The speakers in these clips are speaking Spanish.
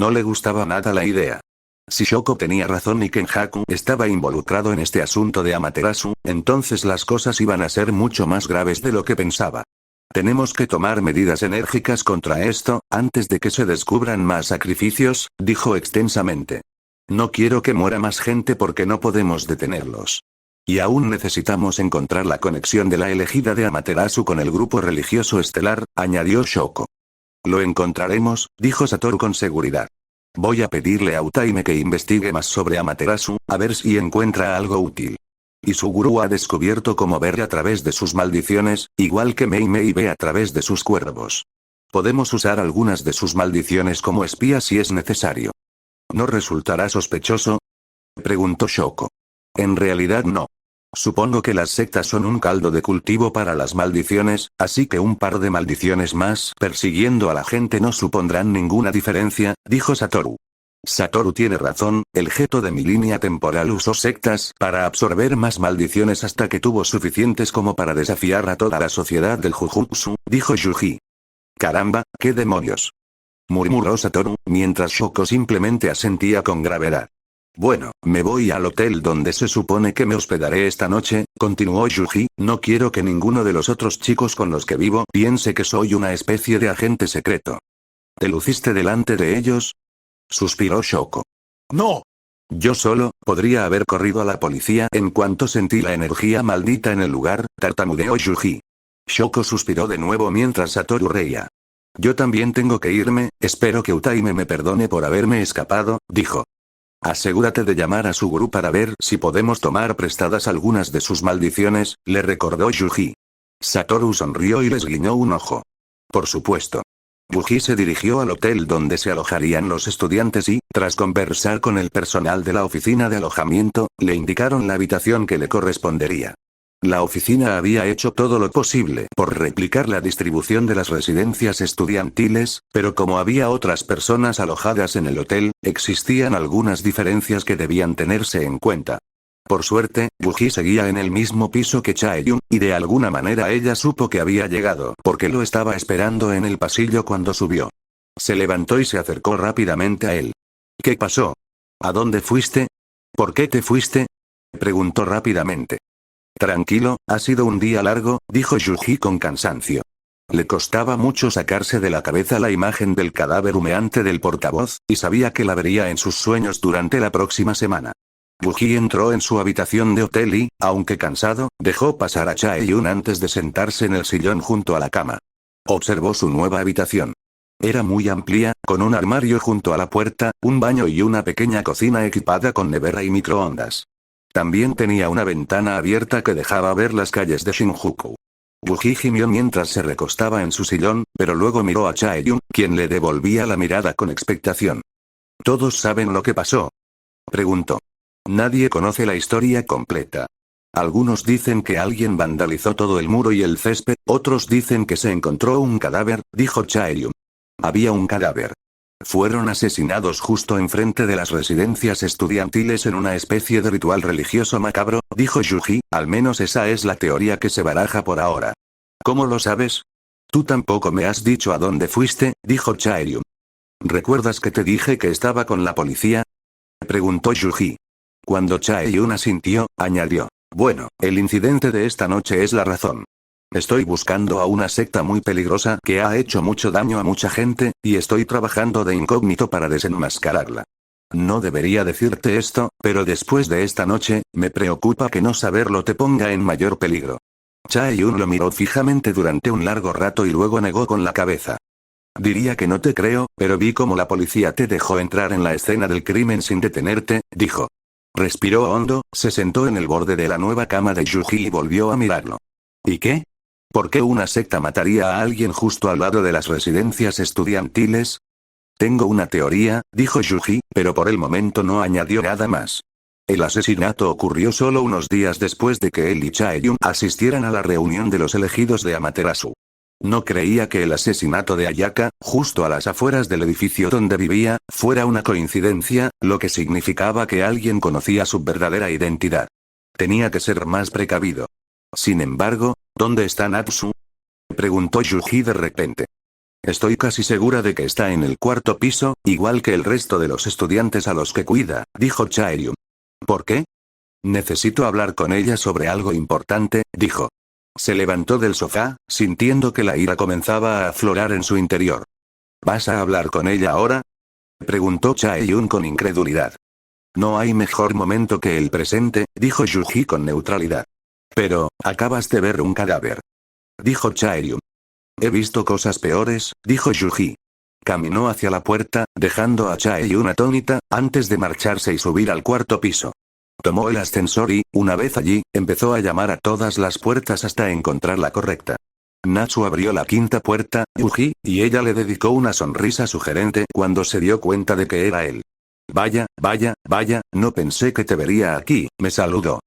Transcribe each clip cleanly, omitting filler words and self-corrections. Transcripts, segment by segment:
No le gustaba nada la idea. Si Shoko tenía razón y Kenjaku estaba involucrado en este asunto de Amaterasu, entonces las cosas iban a ser mucho más graves de lo que pensaba. Tenemos que tomar medidas enérgicas contra esto, antes de que se descubran más sacrificios, dijo extensamente. No quiero que muera más gente porque no podemos detenerlos. Y aún necesitamos encontrar la conexión de la elegida de Amaterasu con el grupo religioso estelar, añadió Shoko. Lo encontraremos, dijo Satoru con seguridad. Voy a pedirle a Utaime que investigue más sobre Amaterasu, a ver si encuentra algo útil. Y su gurú ha descubierto cómo ver a través de sus maldiciones, igual que Mei Mei ve a través de sus cuervos. Podemos usar algunas de sus maldiciones como espías si es necesario. ¿No resultará sospechoso?, preguntó Shoko. En realidad no. Supongo que las sectas son un caldo de cultivo para las maldiciones, así que un par de maldiciones más persiguiendo a la gente no supondrán ninguna diferencia, dijo Satoru. Satoru tiene razón, el Geto de mi línea temporal usó sectas para absorber más maldiciones hasta que tuvo suficientes como para desafiar a toda la sociedad del Jujutsu, dijo Yuji. Caramba, qué demonios, murmuró Satoru, mientras Shoko simplemente asentía con gravedad. Bueno, me voy al hotel donde se supone que me hospedaré esta noche, continuó Yuji, no quiero que ninguno de los otros chicos con los que vivo piense que soy una especie de agente secreto. ¿Te luciste delante de ellos?, suspiró Shoko. No. Yo solo podría haber corrido a la policía en cuanto sentí la energía maldita en el lugar, tartamudeó Yuji. Shoko suspiró de nuevo mientras Satoru reía. Yo también tengo que irme, espero que Utaime me perdone por haberme escapado, dijo. Asegúrate de llamar a su gurú para ver si podemos tomar prestadas algunas de sus maldiciones, le recordó Yuji. Satoru sonrió y les guiñó un ojo. Por supuesto. Yuji se dirigió al hotel donde se alojarían los estudiantes y, tras conversar con el personal de la oficina de alojamiento, le indicaron la habitación que le correspondería. La oficina había hecho todo lo posible por replicar la distribución de las residencias estudiantiles, pero como había otras personas alojadas en el hotel, existían algunas diferencias que debían tenerse en cuenta. Por suerte, Yuji seguía en el mismo piso que Chaeyun, y de alguna manera ella supo que había llegado, porque lo estaba esperando en el pasillo cuando subió. Se levantó y se acercó rápidamente a él. ¿Qué pasó? ¿A dónde fuiste? ¿Por qué te fuiste?, preguntó rápidamente. Tranquilo, ha sido un día largo, dijo Yuji con cansancio. Le costaba mucho sacarse de la cabeza la imagen del cadáver humeante del portavoz, y sabía que la vería en sus sueños durante la próxima semana. Yuji entró en su habitación de hotel y, aunque cansado, dejó pasar a Chaeyun antes de sentarse en el sillón junto a la cama. Observó su nueva habitación. Era muy amplia, con un armario junto a la puerta, un baño y una pequeña cocina equipada con nevera y microondas. También tenía una ventana abierta que dejaba ver las calles de Shinjuku. Yuji gimió mientras se recostaba en su sillón, pero luego miró a Chaeyun, quien le devolvía la mirada con expectación. ¿Todos saben lo que pasó?, preguntó. Nadie conoce la historia completa. Algunos dicen que alguien vandalizó todo el muro y el césped, otros dicen que se encontró un cadáver, dijo Chaeyun. Había un cadáver. Fueron asesinados justo enfrente de las residencias estudiantiles en una especie de ritual religioso macabro, dijo Yuji, al menos esa es la teoría que se baraja por ahora. ¿Cómo lo sabes? Tú tampoco me has dicho a dónde fuiste, dijo Chaeyun. ¿Recuerdas que te dije que estaba con la policía?, preguntó Yuji. Cuando Chaeyun asintió, añadió. Bueno, el incidente de esta noche es la razón. Estoy buscando a una secta muy peligrosa que ha hecho mucho daño a mucha gente, y estoy trabajando de incógnito para desenmascararla. No debería decirte esto, pero después de esta noche, me preocupa que no saberlo te ponga en mayor peligro. Chaeyun lo miró fijamente durante un largo rato y luego negó con la cabeza. Diría que no te creo, pero vi cómo la policía te dejó entrar en la escena del crimen sin detenerte, dijo. Respiró hondo, se sentó en el borde de la nueva cama de Yuji y volvió a mirarlo. ¿Y qué? ¿Por qué una secta mataría a alguien justo al lado de las residencias estudiantiles? Tengo una teoría, dijo Yuji, pero por el momento no añadió nada más. El asesinato ocurrió solo unos días después de que él y Chaeyun asistieran a la reunión de los elegidos de Amaterasu. No creía que el asesinato de Ayaka, justo a las afueras del edificio donde vivía, fuera una coincidencia, lo que significaba que alguien conocía su verdadera identidad. Tenía que ser más precavido. Sin embargo, ¿dónde está Natsu?, preguntó Yuji de repente. Estoy casi segura de que está en el cuarto piso, igual que el resto de los estudiantes a los que cuida, dijo Chaeryu. ¿Por qué? Necesito hablar con ella sobre algo importante, dijo. Se levantó del sofá, sintiendo que la ira comenzaba a aflorar en su interior. ¿Vas a hablar con ella ahora? Preguntó Chae-yun con incredulidad. No hay mejor momento que el presente, dijo Yuji con neutralidad. Pero, acabas de ver un cadáver. Dijo Chae-yun. He visto cosas peores, dijo Yuji. Caminó hacia la puerta, dejando a Chae-yun atónita, antes de marcharse y subir al cuarto piso. Tomó el ascensor y, una vez allí, empezó a llamar a todas las puertas hasta encontrar la correcta. Natsu abrió la quinta puerta, Yuji, y ella le dedicó una sonrisa sugerente cuando se dio cuenta de que era él. Vaya, vaya, vaya, no pensé que te vería aquí, me saludó.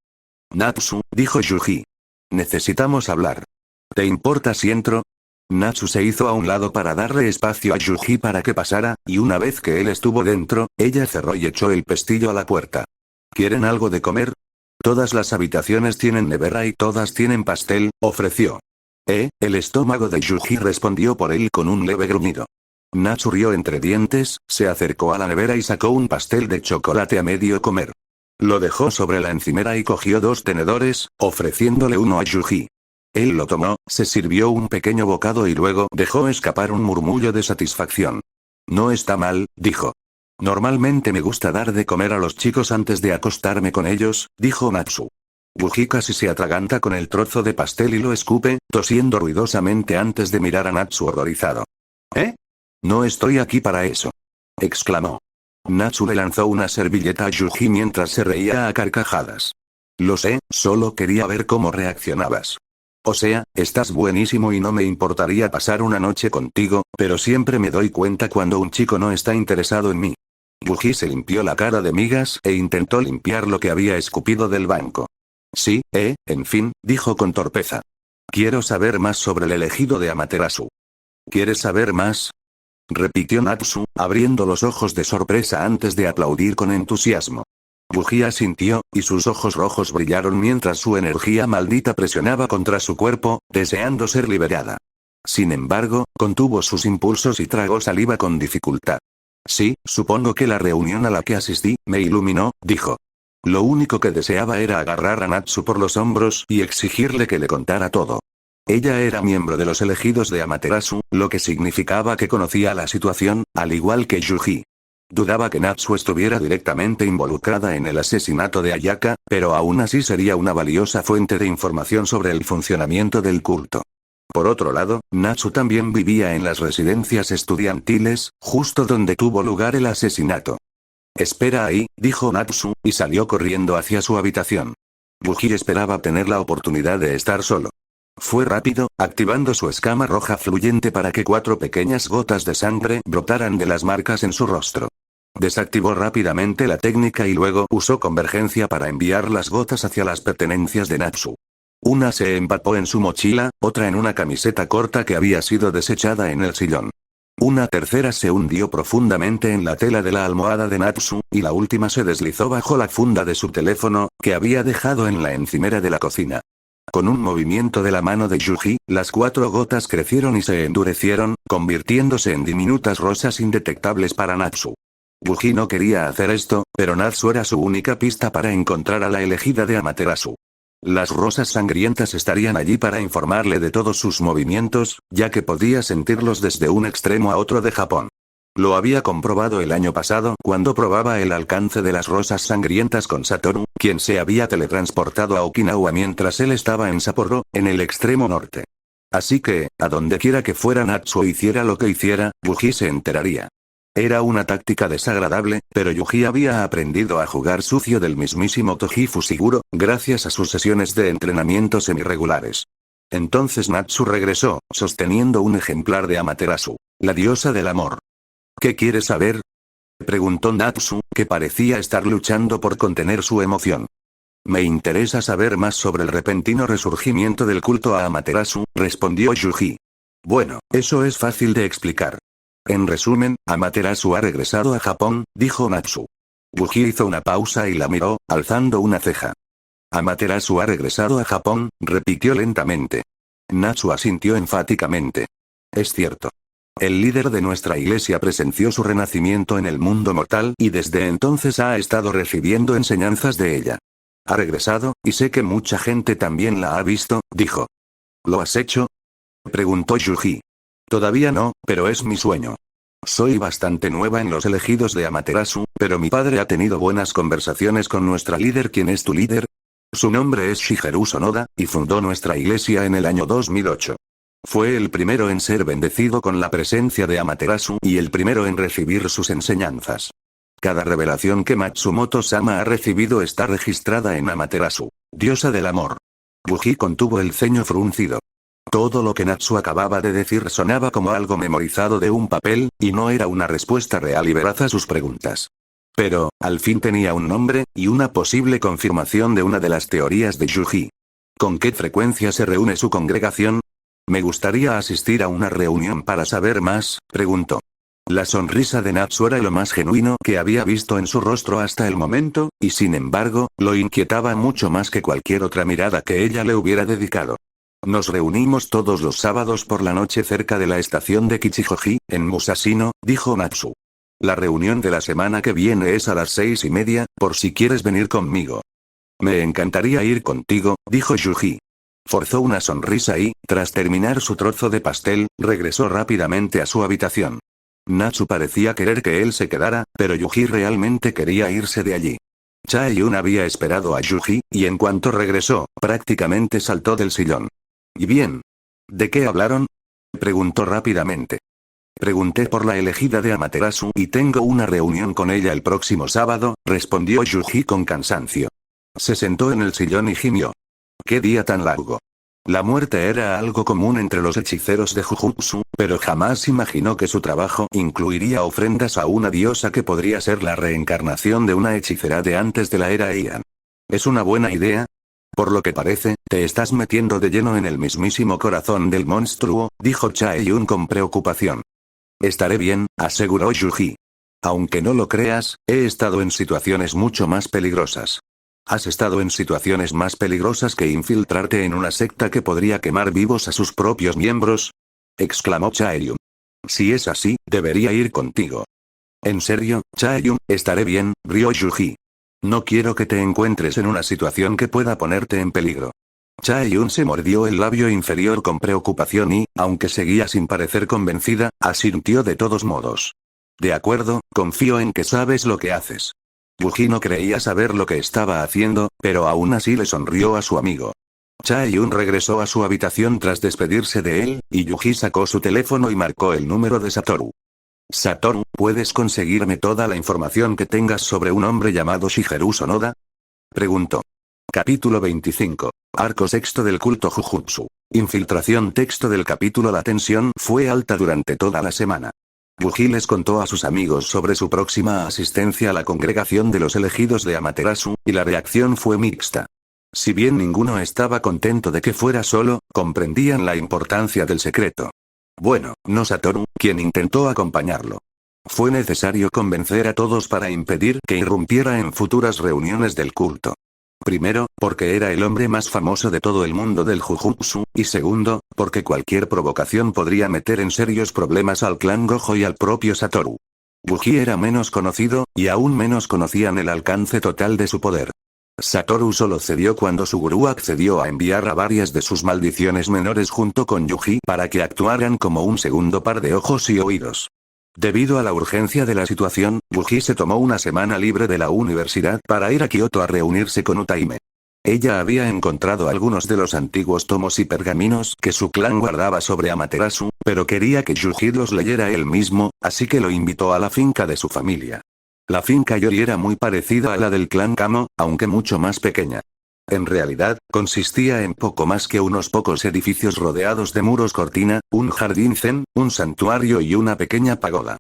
Natsu, dijo Yuji. Necesitamos hablar. ¿Te importa si entro? Natsu se hizo a un lado para darle espacio a Yuji para que pasara, y una vez que él estuvo dentro, ella cerró y echó el pestillo a la puerta. ¿Quieren algo de comer? Todas las habitaciones tienen nevera y todas tienen pastel, ofreció. El estómago de Yuji respondió por él con un leve gruñido. Natsu rió entre dientes, se acercó a la nevera y sacó un pastel de chocolate a medio comer. Lo dejó sobre la encimera y cogió 2 tenedores, ofreciéndole uno a Yuji. Él lo tomó, se sirvió un pequeño bocado y luego dejó escapar un murmullo de satisfacción. No está mal, dijo. Normalmente me gusta dar de comer a los chicos antes de acostarme con ellos, dijo Natsu. Yuji casi se atraganta con el trozo de pastel y lo escupe, tosiendo ruidosamente antes de mirar a Natsu horrorizado. ¿Eh? No estoy aquí para eso. Exclamó. Natsu le lanzó una servilleta a Yuji mientras se reía a carcajadas. Lo sé, solo quería ver cómo reaccionabas. O sea, estás buenísimo y no me importaría pasar una noche contigo, pero siempre me doy cuenta cuando un chico no está interesado en mí. Yuji se limpió la cara de migas e intentó limpiar lo que había escupido del banco. Sí, en fin, dijo con torpeza. Quiero saber más sobre el elegido de Amaterasu. ¿Quieres saber más? Repitió Natsu, abriendo los ojos de sorpresa antes de aplaudir con entusiasmo. Yuji asintió, y sus ojos rojos brillaron mientras su energía maldita presionaba contra su cuerpo, deseando ser liberada. Sin embargo, contuvo sus impulsos y tragó saliva con dificultad. Sí, supongo que la reunión a la que asistí, me iluminó, dijo. Lo único que deseaba era agarrar a Natsu por los hombros y exigirle que le contara todo. Ella era miembro de los elegidos de Amaterasu, lo que significaba que conocía la situación, al igual que Yuji. Dudaba que Natsu estuviera directamente involucrada en el asesinato de Ayaka, pero aún así sería una valiosa fuente de información sobre el funcionamiento del culto. Por otro lado, Natsu también vivía en las residencias estudiantiles, justo donde tuvo lugar el asesinato. Espera ahí, dijo Natsu, y salió corriendo hacia su habitación. Yuji esperaba tener la oportunidad de estar solo. Fue rápido, activando su escama roja fluyente para que 4 pequeñas gotas de sangre brotaran de las marcas en su rostro. Desactivó rápidamente la técnica y luego usó convergencia para enviar las gotas hacia las pertenencias de Natsu. Una se empapó en su mochila, otra en una camiseta corta que había sido desechada en el sillón. Una tercera se hundió profundamente en la tela de la almohada de Natsu, y la última se deslizó bajo la funda de su teléfono, que había dejado en la encimera de la cocina. Con un movimiento de la mano de Yuji, las 4 gotas crecieron y se endurecieron, convirtiéndose en diminutas rosas indetectables para Natsu. Yuji no quería hacer esto, pero Natsu era su única pista para encontrar a la elegida de Amaterasu. Las rosas sangrientas estarían allí para informarle de todos sus movimientos, ya que podía sentirlos desde un extremo a otro de Japón. Lo había comprobado el año pasado cuando probaba el alcance de las rosas sangrientas con Satoru, quien se había teletransportado a Okinawa mientras él estaba en Sapporo, en el extremo norte. Así que, a donde quiera que fuera Natsu hiciera lo que hiciera, Yuji se enteraría. Era una táctica desagradable, pero Yuji había aprendido a jugar sucio del mismísimo Toji Fushiguro, gracias a sus sesiones de entrenamiento semi-regulares. Entonces Natsu regresó, sosteniendo un ejemplar de Amaterasu, la diosa del amor. ¿Qué quieres saber? Preguntó Natsu, que parecía estar luchando por contener su emoción. Me interesa saber más sobre el repentino resurgimiento del culto a Amaterasu, respondió Yuji. Bueno, eso es fácil de explicar. En resumen, Amaterasu ha regresado a Japón, dijo Natsu. Yuji hizo una pausa y la miró, alzando una ceja. Amaterasu ha regresado a Japón, repitió lentamente. Natsu asintió enfáticamente. Es cierto. El líder de nuestra iglesia presenció su renacimiento en el mundo mortal y desde entonces ha estado recibiendo enseñanzas de ella. Ha regresado, y sé que mucha gente también la ha visto, dijo. ¿Lo has hecho? Preguntó Yuji. Todavía no, pero es mi sueño. Soy bastante nueva en los elegidos de Amaterasu, pero mi padre ha tenido buenas conversaciones con nuestra líder. ¿Quién es tu líder? Su nombre es Shigeru Sonoda, y fundó nuestra iglesia en el año 2008. Fue el primero en ser bendecido con la presencia de Amaterasu y el primero en recibir sus enseñanzas. Cada revelación que Matsumoto-sama ha recibido está registrada en Amaterasu, diosa del amor. Yuji contuvo el ceño fruncido. Todo lo que Natsu acababa de decir sonaba como algo memorizado de un papel, y no era una respuesta real y veraz a sus preguntas. Pero, al fin tenía un nombre, y una posible confirmación de una de las teorías de Yuji. ¿Con qué frecuencia se reúne su congregación? Me gustaría asistir a una reunión para saber más, preguntó. La sonrisa de Natsu era lo más genuino que había visto en su rostro hasta el momento, y sin embargo, lo inquietaba mucho más que cualquier otra mirada que ella le hubiera dedicado. Nos reunimos todos los sábados por la noche cerca de la estación de Kichijoji, en Musashino, dijo Natsu. La reunión de la semana que viene es a las 6:30, por si quieres venir conmigo. Me encantaría ir contigo, dijo Yuji. Forzó una sonrisa y, tras terminar su trozo de pastel, regresó rápidamente a su habitación. Natsu parecía querer que él se quedara, pero Yuji realmente quería irse de allí. Chae-yun había esperado a Yuji, y en cuanto regresó, prácticamente saltó del sillón. ¿Y bien? ¿De qué hablaron? Preguntó rápidamente. Pregunté por la elegida de Amaterasu y tengo una reunión con ella el próximo sábado, respondió Yuji con cansancio. Se sentó en el sillón y gimió. ¡Qué día tan largo! La muerte era algo común entre los hechiceros de Jujutsu, pero jamás imaginó que su trabajo incluiría ofrendas a una diosa que podría ser la reencarnación de una hechicera de antes de la era Heian. ¿Es una buena idea? Por lo que parece, te estás metiendo de lleno en el mismísimo corazón del monstruo, dijo Chae-yun con preocupación. Estaré bien, aseguró Yuji. Aunque no lo creas, he estado en situaciones mucho más peligrosas. ¿Has estado en situaciones más peligrosas que infiltrarte en una secta que podría quemar vivos a sus propios miembros? Exclamó Chae-yun. Si es así, debería ir contigo. En serio, Chae-yun, estaré bien, rió Yuji. No quiero que te encuentres en una situación que pueda ponerte en peligro. Chae-yun se mordió el labio inferior con preocupación y, aunque seguía sin parecer convencida, asintió de todos modos. De acuerdo, confío en que sabes lo que haces. Yuji no creía saber lo que estaba haciendo, pero aún así le sonrió a su amigo. Chae-yun regresó a su habitación tras despedirse de él, y Yuji sacó su teléfono y marcó el número de Satoru. Satoru, ¿puedes conseguirme toda la información que tengas sobre un hombre llamado Shigeru Sonoda? Preguntó. Capítulo 25. Arco sexto del culto Jujutsu. Infiltración. Texto del capítulo. La tensión fue alta durante toda la semana. Yuji les contó a sus amigos sobre su próxima asistencia a la congregación de los elegidos de Amaterasu, y la reacción fue mixta. Si bien ninguno estaba contento de que fuera solo, comprendían la importancia del secreto. Bueno, no Satoru, quien intentó acompañarlo. Fue necesario convencer a todos para impedir que irrumpiera en futuras reuniones del culto. Primero, porque era el hombre más famoso de todo el mundo del Jujutsu, y segundo, porque cualquier provocación podría meter en serios problemas al clan Gojo y al propio Satoru. Yuji era menos conocido, y aún menos conocían el alcance total de su poder. Satoru solo cedió cuando su gurú accedió a enviar a varias de sus maldiciones menores junto con Yuji para que actuaran como un segundo par de ojos y oídos. Debido a la urgencia de la situación, Yuji se tomó una semana libre de la universidad para ir a Kioto a reunirse con Utaime. Ella había encontrado algunos de los antiguos tomos y pergaminos que su clan guardaba sobre Amaterasu, pero quería que Yuji los leyera él mismo, así que lo invitó a la finca de su familia. La finca Yori era muy parecida a la del clan Kamo, aunque mucho más pequeña. En realidad, consistía en poco más que unos pocos edificios rodeados de muros cortina, un jardín zen, un santuario y una pequeña pagoda.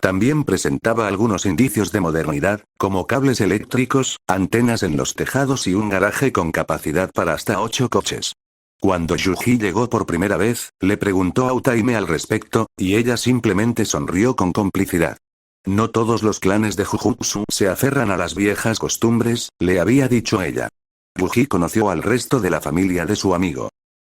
También presentaba algunos indicios de modernidad, como cables eléctricos, antenas en los tejados y un garaje con capacidad para hasta 8 coches. Cuando Yuji llegó por primera vez, le preguntó a Utaime al respecto, y ella simplemente sonrió con complicidad. No todos los clanes de Jujutsu se aferran a las viejas costumbres, le había dicho ella. Yuji conoció al resto de la familia de su amigo.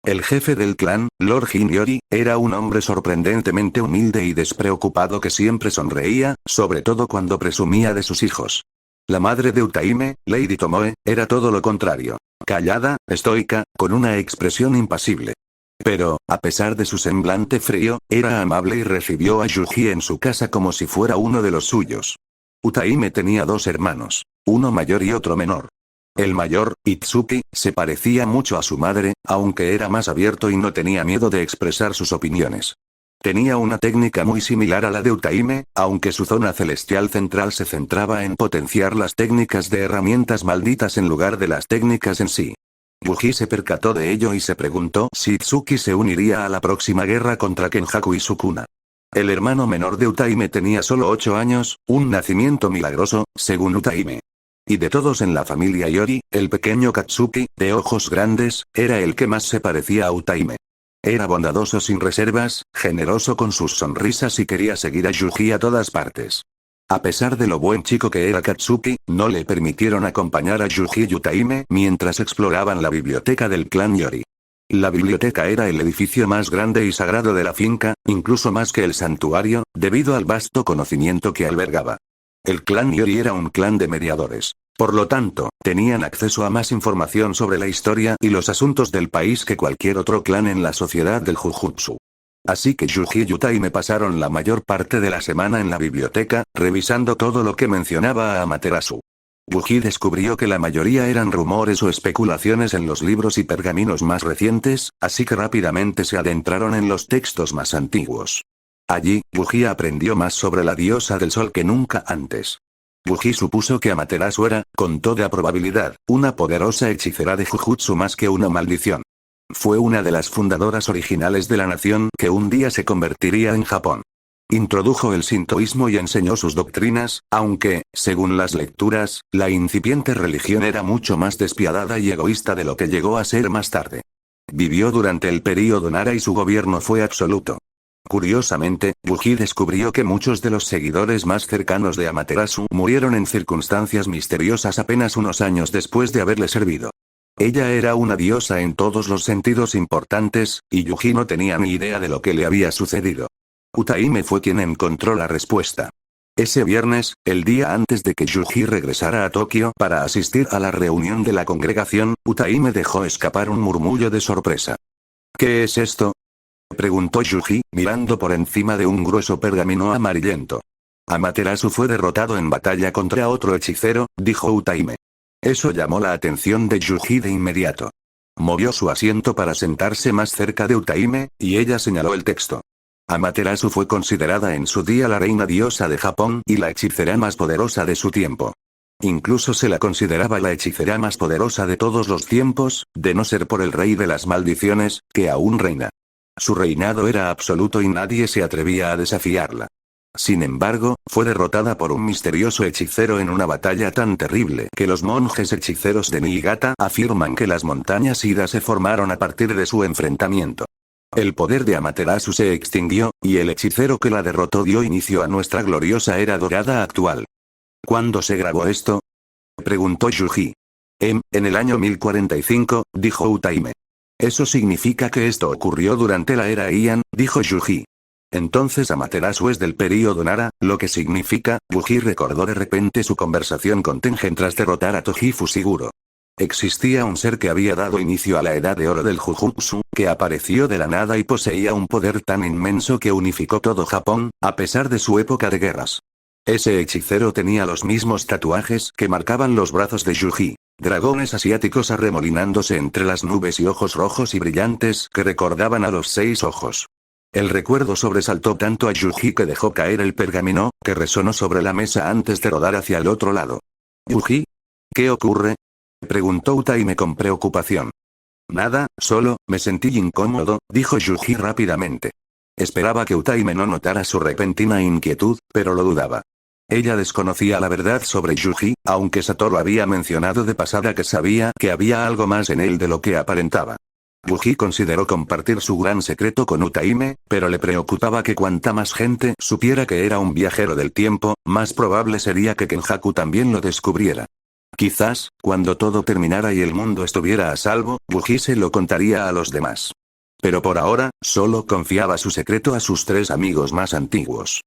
El jefe del clan, Lord Hinryori, era un hombre sorprendentemente humilde y despreocupado que siempre sonreía, sobre todo cuando presumía de sus hijos. La madre de Utaime, Lady Tomoe, era todo lo contrario. Callada, estoica, con una expresión impasible. Pero, a pesar de su semblante frío, era amable y recibió a Yuji en su casa como si fuera uno de los suyos. Utaime tenía dos hermanos, uno mayor y otro menor. El mayor, Itsuki, se parecía mucho a su madre, aunque era más abierto y no tenía miedo de expresar sus opiniones. Tenía una técnica muy similar a la de Utaime, aunque su zona celestial central se centraba en potenciar las técnicas de herramientas malditas en lugar de las técnicas en sí. Yuji se percató de ello y se preguntó si Itsuki se uniría a la próxima guerra contra Kenjaku y Sukuna. El hermano menor de Utaime tenía solo 8 años, un nacimiento milagroso, según Utaime. Y de todos en la familia Yori, el pequeño Katsuki, de ojos grandes, era el que más se parecía a Utaime. Era bondadoso sin reservas, generoso con sus sonrisas y quería seguir a Yuji a todas partes. A pesar de lo buen chico que era Katsuki, no le permitieron acompañar a Yuji y Utaime mientras exploraban la biblioteca del clan Yori. La biblioteca era el edificio más grande y sagrado de la finca, incluso más que el santuario, debido al vasto conocimiento que albergaba. El clan Yori era un clan de mediadores. Por lo tanto, tenían acceso a más información sobre la historia y los asuntos del país que cualquier otro clan en la sociedad del Jujutsu. Así que Yuji y Utaime pasaron la mayor parte de la semana en la biblioteca, revisando todo lo que mencionaba a Amaterasu. Yuji descubrió que la mayoría eran rumores o especulaciones en los libros y pergaminos más recientes, así que rápidamente se adentraron en los textos más antiguos. Allí, Yuji aprendió más sobre la diosa del sol que nunca antes. Yuji supuso que Amaterasu era, con toda probabilidad, una poderosa hechicera de Jujutsu más que una maldición. Fue una de las fundadoras originales de la nación que un día se convertiría en Japón. Introdujo el sintoísmo y enseñó sus doctrinas, aunque, según las lecturas, la incipiente religión era mucho más despiadada y egoísta de lo que llegó a ser más tarde. Vivió durante el período Nara y su gobierno fue absoluto. Curiosamente, Yuji descubrió que muchos de los seguidores más cercanos de Amaterasu murieron en circunstancias misteriosas apenas unos años después de haberle servido. Ella era una diosa en todos los sentidos importantes, y Yuji no tenía ni idea de lo que le había sucedido. Utaime fue quien encontró la respuesta. Ese viernes, el día antes de que Yuji regresara a Tokio para asistir a la reunión de la congregación, Utaime dejó escapar un murmullo de sorpresa. ¿Qué es esto?, preguntó Yuji, mirando por encima de un grueso pergamino amarillento. Amaterasu fue derrotado en batalla contra otro hechicero, dijo Utaime. Eso llamó la atención de Yuji de inmediato. Movió su asiento para sentarse más cerca de Utaime, y ella señaló el texto. Amaterasu fue considerada en su día la reina diosa de Japón y la hechicera más poderosa de su tiempo. Incluso se la consideraba la hechicera más poderosa de todos los tiempos, de no ser por el rey de las maldiciones, que aún reina. Su reinado era absoluto y nadie se atrevía a desafiarla. Sin embargo, fue derrotada por un misterioso hechicero en una batalla tan terrible que los monjes hechiceros de Niigata afirman que las montañas Ida se formaron a partir de su enfrentamiento. El poder de Amaterasu se extinguió, y el hechicero que la derrotó dio inicio a nuestra gloriosa era dorada actual. ¿Cuándo se grabó esto?, preguntó Yuji. En el año 1045, dijo Utaime. Eso significa que esto ocurrió durante la era Heian, dijo Yuji. Entonces Amaterasu es del período Nara, lo que significa, Yuji recordó de repente su conversación con Tengen tras derrotar a Toji Fushiguro. Existía un ser que había dado inicio a la edad de oro del Jujutsu, que apareció de la nada y poseía un poder tan inmenso que unificó todo Japón, a pesar de su época de guerras. Ese hechicero tenía los mismos tatuajes que marcaban los brazos de Yuji. Dragones asiáticos arremolinándose entre las nubes y ojos rojos y brillantes que recordaban a los 6 ojos. El recuerdo sobresaltó tanto a Yuji que dejó caer el pergamino, que resonó sobre la mesa antes de rodar hacia el otro lado. ¿Yuji? ¿Qué ocurre?, preguntó Utaime con preocupación. Nada, solo, me sentí incómodo, dijo Yuji rápidamente. Esperaba que Utaime no notara su repentina inquietud, pero lo dudaba. Ella desconocía la verdad sobre Yuji, aunque Satoru había mencionado de pasada que sabía que había algo más en él de lo que aparentaba. Yuji consideró compartir su gran secreto con Utaime, pero le preocupaba que cuanta más gente supiera que era un viajero del tiempo, más probable sería que Kenjaku también lo descubriera. Quizás, Cuando todo terminara y el mundo estuviera a salvo, Yuji se lo contaría a los demás. Pero por ahora, solo confiaba su secreto a sus 3 amigos más antiguos.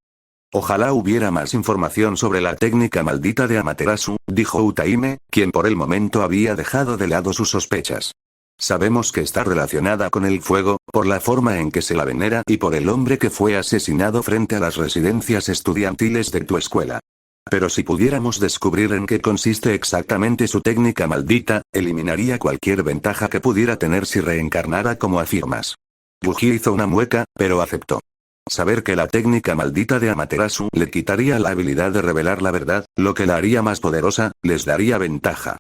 Ojalá hubiera más información sobre la técnica maldita de Amaterasu, dijo Utaime, quien por el momento había dejado de lado sus sospechas. Sabemos que está relacionada con el fuego, por la forma en que se la venera y por el hombre que fue asesinado frente a las residencias estudiantiles de tu escuela. Pero si pudiéramos descubrir en qué consiste exactamente su técnica maldita, eliminaría cualquier ventaja que pudiera tener si reencarnara como afirmas. Yuji hizo una mueca, pero aceptó. Saber que la técnica maldita de Amaterasu le quitaría la habilidad de revelar la verdad, lo que la haría más poderosa, les daría ventaja.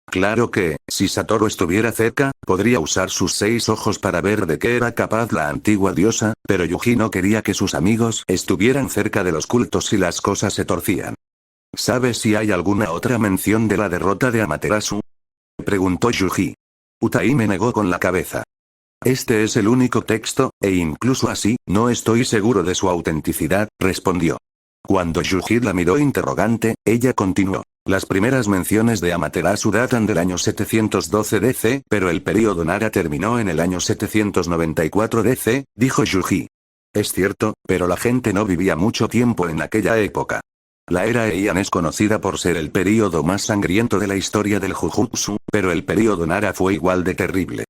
Claro que, si Satoru estuviera cerca, podría usar sus 6 ojos para ver de qué era capaz la antigua diosa, pero Yuji no quería que sus amigos estuvieran cerca de los cultos si las cosas se torcían. ¿Sabes si hay alguna otra mención de la derrota de Amaterasu?, preguntó Yuji. Utaime negó con la cabeza. Este es el único texto, e incluso así, no estoy seguro de su autenticidad, respondió. Cuando Yuji la miró interrogante, ella continuó. Las primeras menciones de Amaterasu datan del año 712 DC, pero el período Nara terminó en el año 794 DC, dijo Yuji. Es cierto, pero la gente no vivía mucho tiempo en aquella época. La era Heian es conocida por ser el período más sangriento de la historia del Jujutsu, pero el período Nara fue igual de terrible.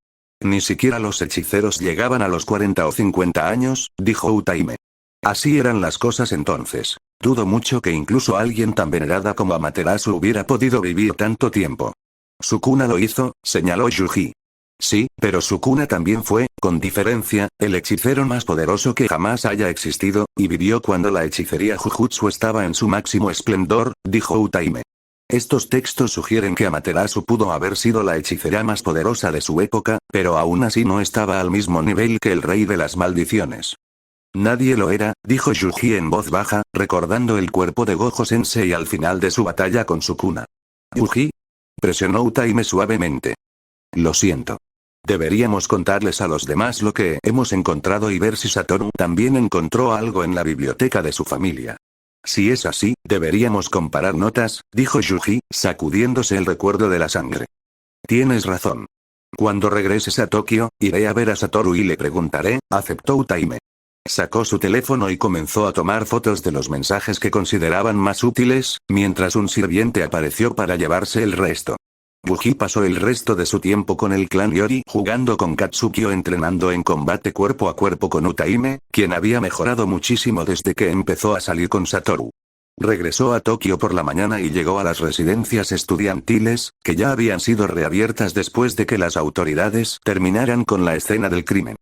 Ni siquiera los hechiceros llegaban a los 40 o 50 años, dijo Utaime. Así eran las cosas entonces. Dudo mucho que incluso alguien tan venerada como Amaterasu hubiera podido vivir tanto tiempo. Sukuna lo hizo, señaló Yuji. Sí, pero Sukuna también fue, con diferencia, el hechicero más poderoso que jamás haya existido, y vivió cuando la hechicería Jujutsu estaba en su máximo esplendor, dijo Utaime. Estos textos sugieren que Amaterasu pudo haber sido la hechicera más poderosa de su época, pero aún así no estaba al mismo nivel que el rey de las maldiciones. Nadie lo era, dijo Yuji en voz baja, recordando el cuerpo de Gojo Sensei al final de su batalla con Sukuna. ¿Yuji? Presionó Utaime suavemente. Lo siento. Deberíamos contarles a los demás lo que hemos encontrado y ver si Satoru también encontró algo en la biblioteca de su familia. Si es así, deberíamos comparar notas, dijo Yuji, sacudiéndose el recuerdo de la sangre. Tienes razón. Cuando regreses a Tokio, iré a ver a Satoru y le preguntaré, aceptó Utaime. Sacó su teléfono y comenzó a tomar fotos de los mensajes que consideraban más útiles, mientras un sirviente apareció para llevarse el resto. Yuji pasó el resto de su tiempo con el clan Yori jugando con Katsuki o entrenando en combate cuerpo a cuerpo con Utaime, quien había mejorado muchísimo desde que empezó a salir con Satoru. Regresó a Tokio por la mañana y llegó a las residencias estudiantiles, que ya habían sido reabiertas después de que las autoridades terminaran con la escena del crimen.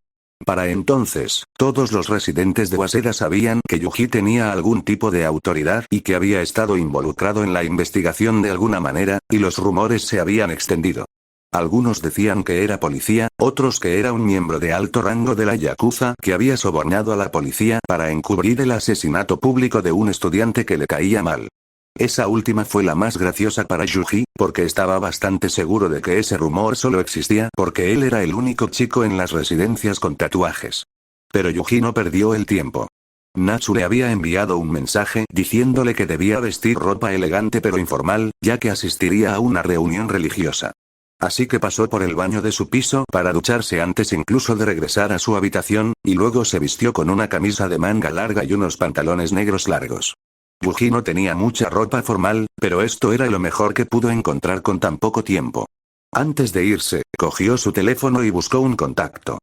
Para entonces, todos los residentes de Waseda sabían que Yuji tenía algún tipo de autoridad y que había estado involucrado en la investigación de alguna manera, y los rumores se habían extendido. Algunos decían que era policía, otros que era un miembro de alto rango de la Yakuza que había sobornado a la policía para encubrir el asesinato público de un estudiante que le caía mal. Esa última fue la más graciosa para Yuji, porque estaba bastante seguro de que ese rumor solo existía porque él era el único chico en las residencias con tatuajes. Pero Yuji no perdió el tiempo. Natsu le había enviado un mensaje diciéndole que debía vestir ropa elegante pero informal, ya que asistiría a una reunión religiosa. Así que pasó por el baño de su piso para ducharse antes incluso de regresar a su habitación, y luego se vistió con una camisa de manga larga y unos pantalones negros largos. Yuji no tenía mucha ropa formal, pero esto era lo mejor que pudo encontrar con tan poco tiempo. Antes de irse, cogió su teléfono y buscó un contacto.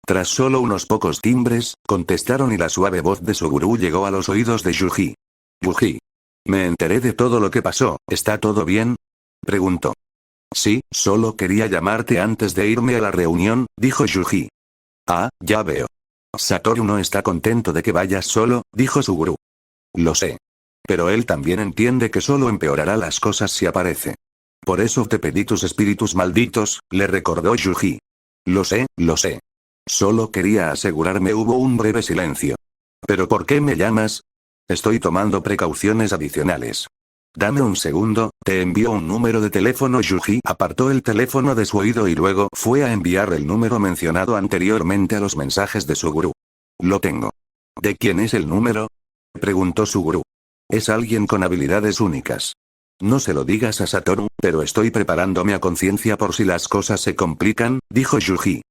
Tras solo unos pocos timbres, contestaron y la suave voz de su gurú llegó a los oídos de Yuji. Yuji. Me enteré de todo lo que pasó, ¿está todo bien?, preguntó. Sí, solo quería llamarte antes de irme a la reunión, dijo Yuji. Ah, ya veo. Satoru no está contento de que vayas solo, dijo su gurú. Lo sé. Pero él también entiende que solo empeorará las cosas si aparece. Por eso te pedí tus espíritus malditos, le recordó Yuji. Lo sé, lo sé. Solo quería asegurarme. Hubo un breve silencio. ¿Pero por qué me llamas? Estoy tomando precauciones adicionales. Dame un segundo, te envío un número de teléfono. Yuji apartó el teléfono de su oído y luego fue a enviar el número mencionado anteriormente a los mensajes de su gurú. Lo tengo. ¿De quién es el número?, preguntó su gurú. Es alguien con habilidades únicas. No se lo digas a Satoru, Pero estoy preparándome a conciencia por si las cosas se complican, dijo Yuji.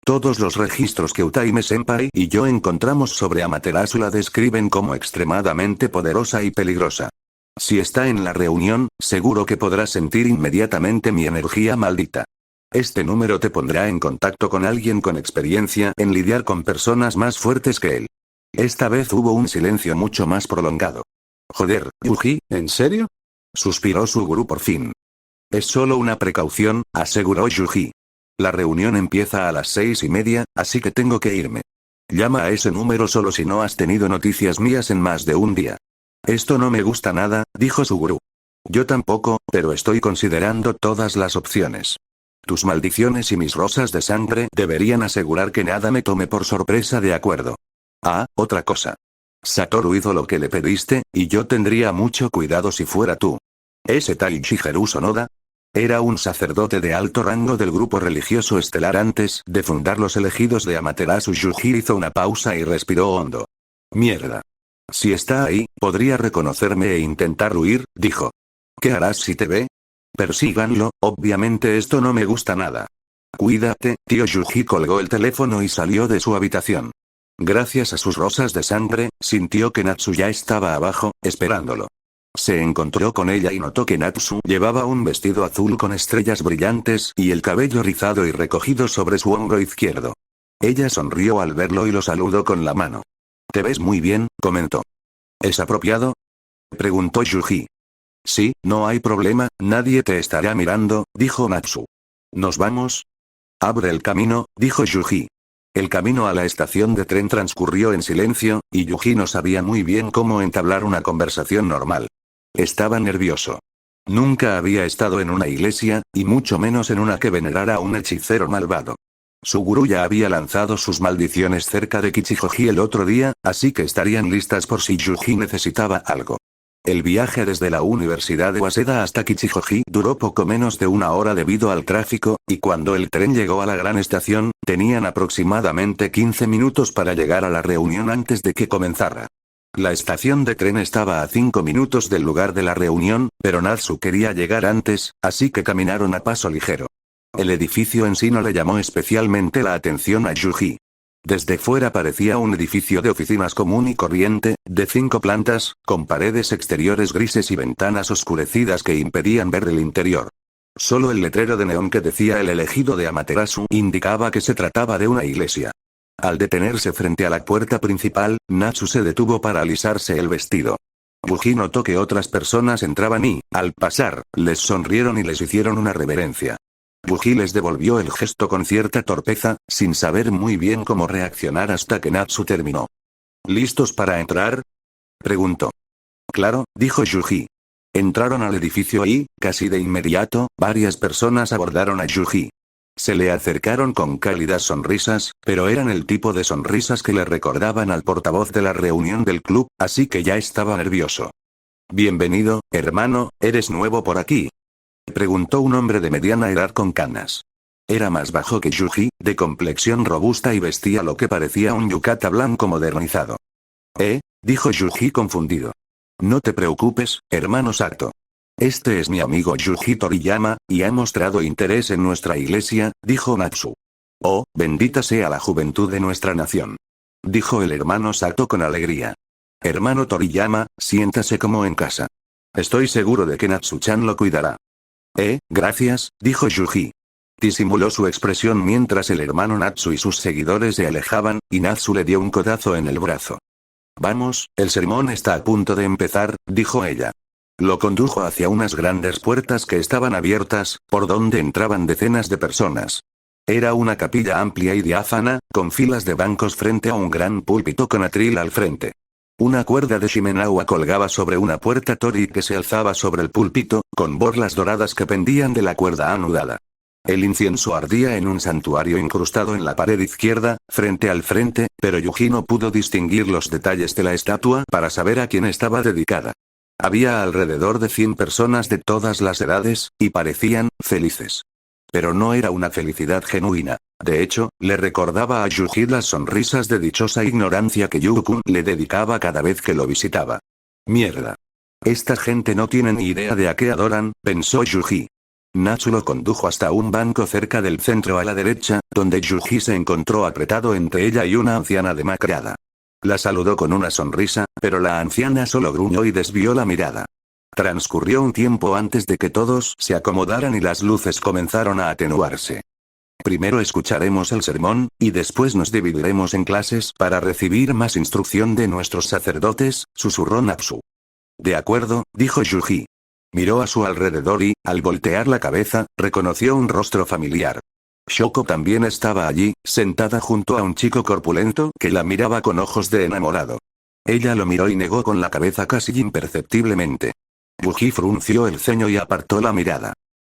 Todos los registros que Utaime-senpai y yo encontramos sobre Amaterasu la describen como extremadamente poderosa y peligrosa. Si está en la reunión, seguro que podrás sentir inmediatamente mi energía maldita. Este número te pondrá en contacto con alguien con experiencia en lidiar con personas más fuertes que él. Esta vez hubo un silencio mucho más prolongado. Joder, Yuji, ¿en serio? Suspiró Suguru por fin. Es solo una precaución, aseguró Yuji. La reunión empieza a las 6:30, así que tengo que irme. Llama a ese número solo si no has tenido noticias mías en más de un día. Esto no me gusta nada, dijo Suguru. Yo tampoco, pero estoy considerando todas las opciones. Tus maldiciones y mis rosas de sangre deberían asegurar que nada me tome por sorpresa, de acuerdo. Ah, otra cosa. Satoru hizo lo que le pediste, y yo tendría mucho cuidado si fuera tú. ¿Ese tal Shigeru Sonoda? Era un sacerdote de alto rango del grupo religioso estelar antes de fundar los elegidos de Amaterasu. Yuji hizo una pausa y respiró hondo. Mierda. Si está ahí, podría reconocerme e intentar huir, dijo. ¿Qué harás si te ve? Persíganlo, obviamente esto no me gusta nada. Cuídate, tío. Yuji colgó el teléfono y salió de su habitación. Gracias a sus rosas de sangre, sintió que Natsu ya estaba abajo, esperándolo. Se encontró con ella y notó que Natsu llevaba un vestido azul con estrellas brillantes y el cabello rizado y recogido sobre su hombro izquierdo. Ella sonrió al verlo y lo saludó con la mano. Te ves muy bien, comentó. ¿Es apropiado? Preguntó Yuji. Sí, no hay problema, nadie te estará mirando, dijo Natsu. ¿Nos vamos? Abre el camino, dijo Yuji. El camino a la estación de tren transcurrió en silencio, y Yuji no sabía muy bien cómo entablar una conversación normal. Estaba nervioso. Nunca había estado en una iglesia, y mucho menos en una que venerara a un hechicero malvado. Suguru ya había lanzado sus maldiciones cerca de Kichijoji el otro día, así que estarían listas por si Yuji necesitaba algo. El viaje desde la Universidad de Waseda hasta Kichijoji duró poco menos de una hora debido al tráfico, y cuando el tren llegó a la gran estación, tenían aproximadamente 15 minutos para llegar a la reunión antes de que comenzara. La estación de tren estaba a 5 minutos del lugar de la reunión, pero Natsu quería llegar antes, así que caminaron a paso ligero. El edificio en sí no le llamó especialmente la atención a Yuji. Desde fuera parecía un edificio de oficinas común y corriente, de 5 plantas, con paredes exteriores grises y ventanas oscurecidas que impedían ver el interior. Solo el letrero de neón que decía el elegido de Amaterasu indicaba que se trataba de una iglesia. Al detenerse frente a la puerta principal, Natsu se detuvo para alisarse el vestido. Yuji notó que otras personas entraban y, al pasar, les sonrieron y les hicieron una reverencia. Yuji les devolvió el gesto con cierta torpeza, sin saber muy bien cómo reaccionar hasta que Natsu terminó. ¿Listos para entrar? Preguntó. Claro, dijo Yuji. Entraron al edificio y, casi de inmediato, varias personas abordaron a Yuji. Se le acercaron con cálidas sonrisas, pero eran el tipo de sonrisas que le recordaban al portavoz de la reunión del club, así que ya estaba nervioso. Bienvenido, hermano, ¿eres nuevo por aquí? Preguntó un hombre de mediana edad con canas. Era más bajo que Yuji, de complexión robusta y vestía lo que parecía un yukata blanco modernizado. Dijo Yuji confundido. No te preocupes, hermano Sato. Este es mi amigo Yuji Toriyama, y ha mostrado interés en nuestra iglesia, dijo Natsu. Oh, bendita sea la juventud de nuestra nación. Dijo el hermano Sato con alegría. Hermano Toriyama, siéntase como en casa. Estoy seguro de que Natsu-chan lo cuidará. Gracias, dijo Yuji. Disimuló su expresión mientras el hermano Natsu y sus seguidores se alejaban, y Natsu le dio un codazo en el brazo. Vamos, el sermón está a punto de empezar, dijo ella. Lo condujo hacia unas grandes puertas que estaban abiertas, por donde entraban decenas de personas. Era una capilla amplia y diáfana, con filas de bancos frente a un gran púlpito con atril al frente. Una cuerda de shimenawa colgaba sobre una puerta tori que se alzaba sobre el púlpito, con borlas doradas que pendían de la cuerda anudada. El incienso ardía en un santuario incrustado en la pared izquierda, frente al frente, pero Yuji no pudo distinguir los detalles de la estatua para saber a quién estaba dedicada. Había alrededor de 100 personas de todas las edades, y parecían felices. Pero no era una felicidad genuina. De hecho, le recordaba a Yuji las sonrisas de dichosa ignorancia que Yukun le dedicaba cada vez que lo visitaba. Mierda. Esta gente no tiene ni idea de a qué adoran, pensó Yuji. Natsu lo condujo hasta un banco cerca del centro a la derecha, donde Yuji se encontró apretado entre ella y una anciana demacrada. La saludó con una sonrisa, pero la anciana solo gruñó y desvió la mirada. Transcurrió un tiempo antes de que todos se acomodaran y las luces comenzaron a atenuarse. Primero escucharemos el sermón, y después nos dividiremos en clases para recibir más instrucción de nuestros sacerdotes, susurró Natsu. De acuerdo, dijo Yuji. Miró a su alrededor y, al voltear la cabeza, reconoció un rostro familiar. Shoko también estaba allí, sentada junto a un chico corpulento que la miraba con ojos de enamorado. Ella lo miró y negó con la cabeza casi imperceptiblemente. Yuji frunció el ceño y apartó la mirada.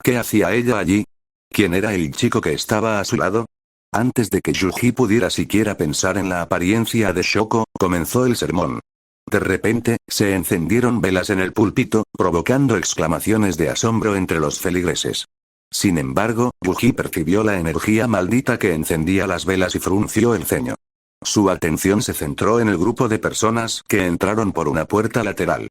¿Qué hacía ella allí? ¿Quién era el chico que estaba a su lado? Antes de que Yuji pudiera siquiera pensar en la apariencia de Shoko, comenzó el sermón. De repente, se encendieron velas en el púlpito, provocando exclamaciones de asombro entre los feligreses. Sin embargo, Yuji percibió la energía maldita que encendía las velas y frunció el ceño. Su atención se centró en el grupo de personas que entraron por una puerta lateral.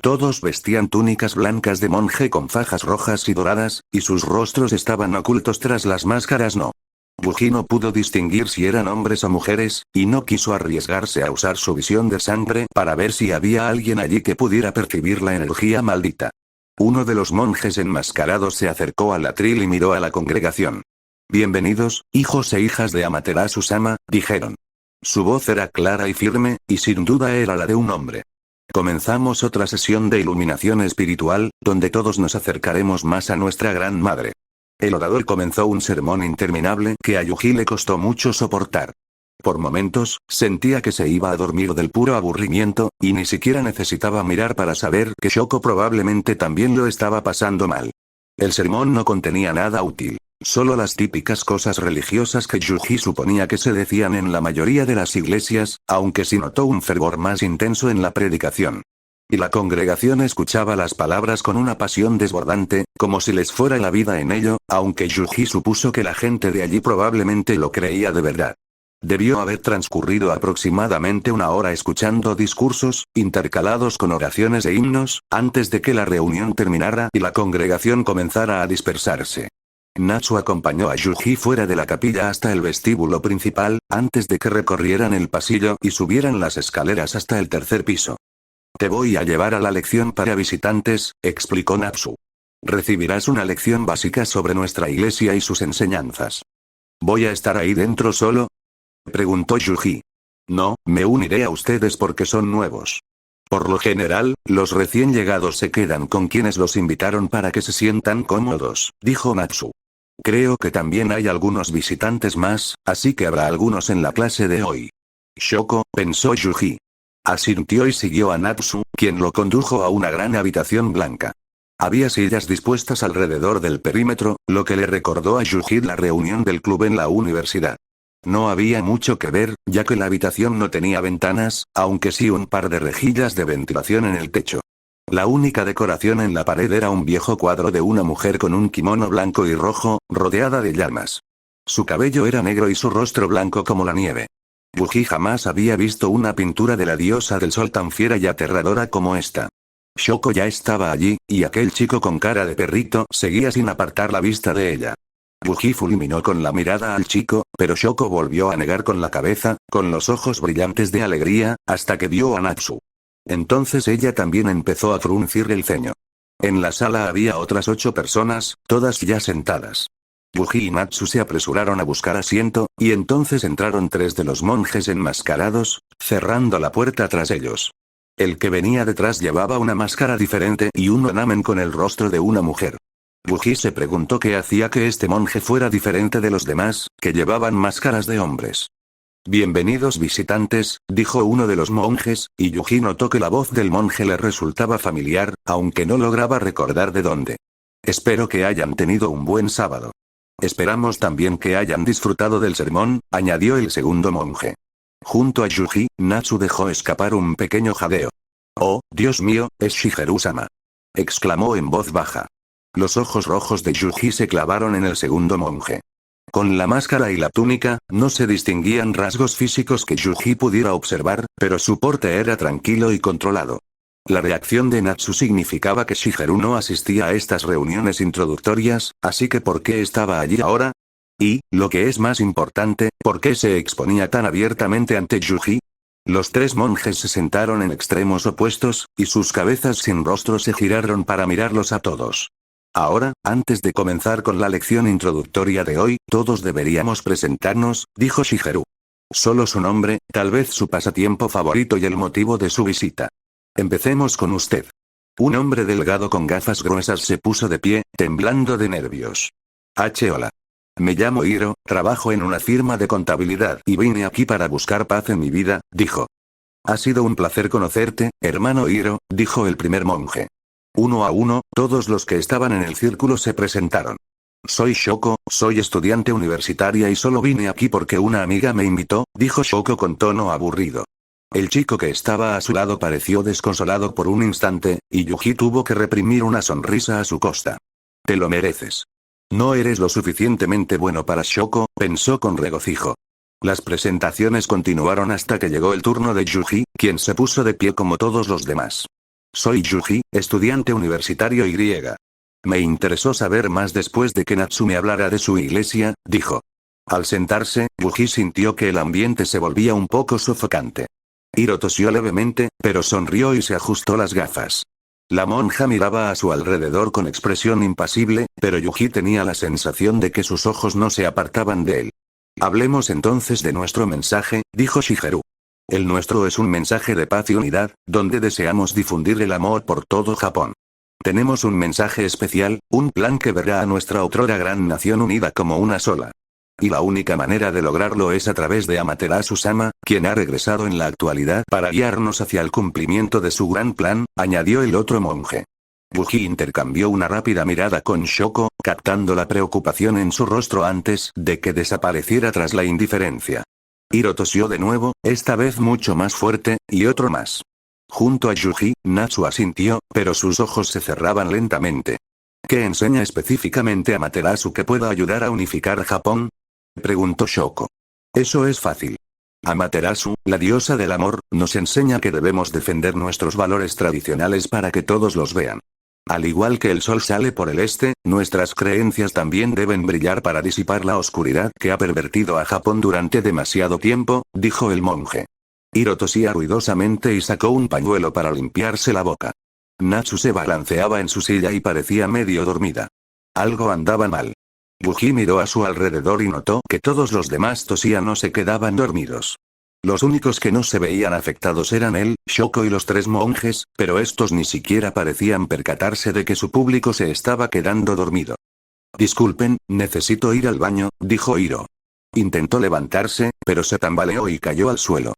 Todos vestían túnicas blancas de monje con fajas rojas y doradas, y sus rostros estaban ocultos tras las máscaras Yuji no pudo distinguir si eran hombres o mujeres, y no quiso arriesgarse a usar su visión de sangre para ver si había alguien allí que pudiera percibir la energía maldita. Uno de los monjes enmascarados se acercó al atril y miró a la congregación. Bienvenidos, hijos e hijas de Amaterasu-sama, dijeron. Su voz era clara y firme, y sin duda era la de un hombre. Comenzamos otra sesión de iluminación espiritual, donde todos nos acercaremos más a nuestra Gran Madre. El orador comenzó un sermón interminable que a Yuji le costó mucho soportar. Por momentos, sentía que se iba a dormir del puro aburrimiento, y ni siquiera necesitaba mirar para saber que Shoko probablemente también lo estaba pasando mal. El sermón no contenía nada útil, solo las típicas cosas religiosas que Yuji suponía que se decían en la mayoría de las iglesias, aunque sí notó un fervor más intenso en la predicación. Y la congregación escuchaba las palabras con una pasión desbordante, como si les fuera la vida en ello, aunque Yuji supuso que la gente de allí probablemente lo creía de verdad. Debió haber transcurrido aproximadamente una hora escuchando discursos, intercalados con oraciones e himnos, antes de que la reunión terminara y la congregación comenzara a dispersarse. Natsu acompañó a Yuji fuera de la capilla hasta el vestíbulo principal, antes de que recorrieran el pasillo y subieran las escaleras hasta el tercer piso. Te voy a llevar a la lección para visitantes, explicó Natsu. Recibirás una lección básica sobre nuestra iglesia y sus enseñanzas. ¿Voy a estar ahí dentro solo?, preguntó Yuji. No, me uniré a ustedes porque son nuevos. Por lo general, los recién llegados se quedan con quienes los invitaron para que se sientan cómodos, dijo Natsu. Creo que también hay algunos visitantes más, así que habrá algunos en la clase de hoy. Shoko, pensó Yuji. Asintió y siguió a Natsu, quien lo condujo a una gran habitación blanca. Había sillas dispuestas alrededor del perímetro, lo que le recordó a Yuji la reunión del club en la universidad. No había mucho que ver, ya que la habitación no tenía ventanas, aunque sí un par de rejillas de ventilación en el techo. La única decoración en la pared era un viejo cuadro de una mujer con un kimono blanco y rojo, rodeada de llamas. Su cabello era negro y su rostro blanco como la nieve. Yuji jamás había visto una pintura de la diosa del sol tan fiera y aterradora como esta. Shoko ya estaba allí, y aquel chico con cara de perrito seguía sin apartar la vista de ella. Yuji fulminó con la mirada al chico, pero Shoko volvió a negar con la cabeza, con los ojos brillantes de alegría, hasta que vio a Natsu. Entonces ella también empezó a fruncir el ceño. En la sala había otras 8 personas, todas ya sentadas. Yuji y Natsu se apresuraron a buscar asiento, y entonces entraron 3 de los monjes enmascarados, cerrando la puerta tras ellos. El que venía detrás llevaba una máscara diferente y un ornamen con el rostro de una mujer. Yuji se preguntó qué hacía que este monje fuera diferente de los demás, que llevaban máscaras de hombres. Bienvenidos visitantes, dijo uno de los monjes, y Yuji notó que la voz del monje le resultaba familiar, aunque no lograba recordar de dónde. Espero que hayan tenido un buen sábado. Esperamos también que hayan disfrutado del sermón, añadió el segundo monje. Junto a Yuji, Natsu dejó escapar un pequeño jadeo. Oh, Dios mío, es Shigeru-sama, exclamó en voz baja. Los ojos rojos de Yuji se clavaron en el segundo monje. Con la máscara y la túnica, no se distinguían rasgos físicos que Yuji pudiera observar, pero su porte era tranquilo y controlado. La reacción de Natsu significaba que Shigeru no asistía a estas reuniones introductorias, así que ¿por qué estaba allí ahora? Y, lo que es más importante, ¿por qué se exponía tan abiertamente ante Yuji? Los tres monjes se sentaron en extremos opuestos, y sus cabezas sin rostro se giraron para mirarlos a todos. Ahora, antes de comenzar con la lección introductoria de hoy, todos deberíamos presentarnos, dijo Shigeru. Solo su nombre, tal vez su pasatiempo favorito y el motivo de su visita. Empecemos con usted. Un hombre delgado con gafas gruesas se puso de pie, temblando de nervios. Hola. Me llamo Hiro, trabajo en una firma de contabilidad y vine aquí para buscar paz en mi vida, dijo. Ha sido un placer conocerte, hermano Hiro, dijo el primer monje. Uno a uno, todos los que estaban en el círculo se presentaron. Soy Shoko, soy estudiante universitaria y solo vine aquí porque una amiga me invitó, dijo Shoko con tono aburrido. El chico que estaba a su lado pareció desconsolado por un instante, y Yuji tuvo que reprimir una sonrisa a su costa. Te lo mereces. No eres lo suficientemente bueno para Shoko, pensó con regocijo. Las presentaciones continuaron hasta que llegó el turno de Yuji, quien se puso de pie como todos los demás. Soy Yuji, estudiante universitario y griega. Me interesó saber más después de que Natsu me hablara de su iglesia, dijo. Al sentarse, Yuji sintió que el ambiente se volvía un poco sofocante. Hiro tosió levemente, pero sonrió y se ajustó las gafas. La monja miraba a su alrededor con expresión impasible, pero Yuji tenía la sensación de que sus ojos no se apartaban de él. Hablemos entonces de nuestro mensaje, dijo Shigeru. El nuestro es un mensaje de paz y unidad, donde deseamos difundir el amor por todo Japón. Tenemos un mensaje especial, un plan que verá a nuestra otrora gran nación unida como una sola. Y la única manera de lograrlo es a través de Amaterasu-sama, quien ha regresado en la actualidad para guiarnos hacia el cumplimiento de su gran plan, añadió el otro monje. Yuji intercambió una rápida mirada con Shoko, captando la preocupación en su rostro antes de que desapareciera tras la indiferencia. Hiro tosió de nuevo, esta vez mucho más fuerte, y otro más. Junto a Yuji, Natsu asintió, pero sus ojos se cerraban lentamente. ¿Qué enseña específicamente Amaterasu que pueda ayudar a unificar Japón? Preguntó Shoko. Eso es fácil. Amaterasu, la diosa del amor, nos enseña que debemos defender nuestros valores tradicionales para que todos los vean. Al igual que el sol sale por el este, nuestras creencias también deben brillar para disipar la oscuridad que ha pervertido a Japón durante demasiado tiempo, dijo el monje. Hiro tosía ruidosamente y sacó un pañuelo para limpiarse la boca. Natsu se balanceaba en su silla y parecía medio dormida. Algo andaba mal. Yuji miró a su alrededor y notó que todos los demás tosían o se quedaban dormidos. Los únicos que no se veían afectados eran él, Shoko y los tres monjes, pero estos ni siquiera parecían percatarse de que su público se estaba quedando dormido. Disculpen, necesito ir al baño, dijo Hiro. Intentó levantarse, pero se tambaleó y cayó al suelo.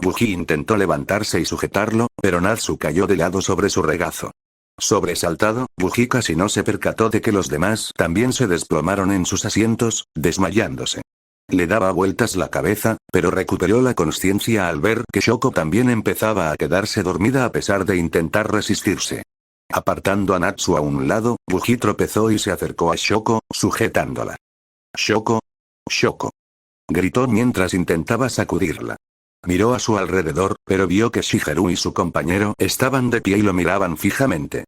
Yuji intentó levantarse y sujetarlo, pero Natsu cayó de lado sobre su regazo. Sobresaltado, Yuji casi no se percató de que los demás también se desplomaron en sus asientos, desmayándose. Le daba vueltas la cabeza, pero recuperó la consciencia al ver que Shoko también empezaba a quedarse dormida a pesar de intentar resistirse. Apartando a Natsu a un lado, Yuji tropezó y se acercó a Shoko, sujetándola. «Shoko. Shoko», gritó mientras intentaba sacudirla. Miró a su alrededor, pero vio que Shigeru y su compañero estaban de pie y lo miraban fijamente.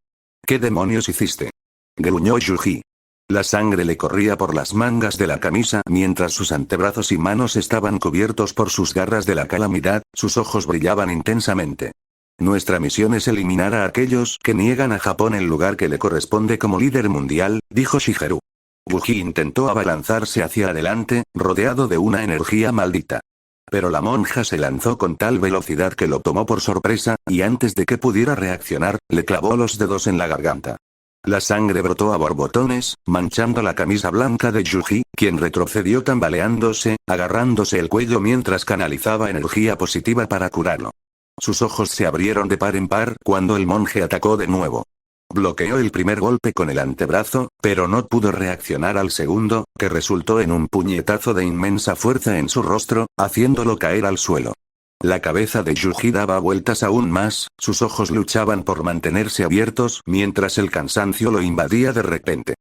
«¿Qué demonios hiciste?», gruñó Yuji. La sangre le corría por las mangas de la camisa mientras sus antebrazos y manos estaban cubiertos por sus garras de la calamidad, sus ojos brillaban intensamente. «Nuestra misión es eliminar a aquellos que niegan a Japón el lugar que le corresponde como líder mundial», dijo Shigeru. Yuji intentó abalanzarse hacia adelante, rodeado de una energía maldita. Pero la monja se lanzó con tal velocidad que lo tomó por sorpresa, y antes de que pudiera reaccionar, le clavó los dedos en la garganta. La sangre brotó a borbotones, manchando la camisa blanca de Yuji, quien retrocedió tambaleándose, agarrándose el cuello mientras canalizaba energía positiva para curarlo. Sus ojos se abrieron de par en par cuando el monje atacó de nuevo. Bloqueó el primer golpe con el antebrazo, pero no pudo reaccionar al segundo, que resultó en un puñetazo de inmensa fuerza en su rostro, haciéndolo caer al suelo. La cabeza de Yuji daba vueltas aún más, sus ojos luchaban por mantenerse abiertos mientras el cansancio lo invadía de repente.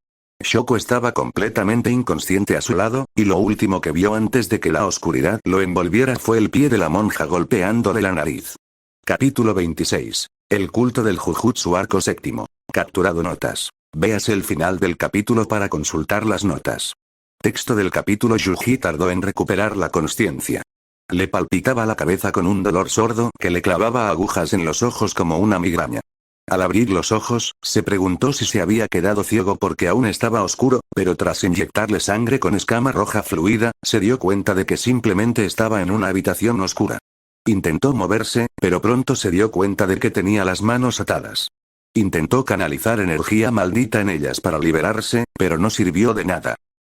Shoko estaba completamente inconsciente a su lado, y lo último que vio antes de que la oscuridad lo envolviera fue el pie de la monja golpeándole la nariz. Capítulo 26. El culto del Jujutsu arco séptimo. Capturado notas. Véase el final del capítulo para consultar las notas. Texto del capítulo. Yuji tardó en recuperar la consciencia. Le palpitaba la cabeza con un dolor sordo que le clavaba agujas en los ojos como una migraña. Al abrir los ojos, se preguntó si se había quedado ciego porque aún estaba oscuro, pero tras inyectarle sangre con escama roja fluida, se dio cuenta de que simplemente estaba en una habitación oscura. Intentó moverse, pero pronto se dio cuenta de que tenía las manos atadas. Intentó canalizar energía maldita en ellas para liberarse, pero no sirvió de nada.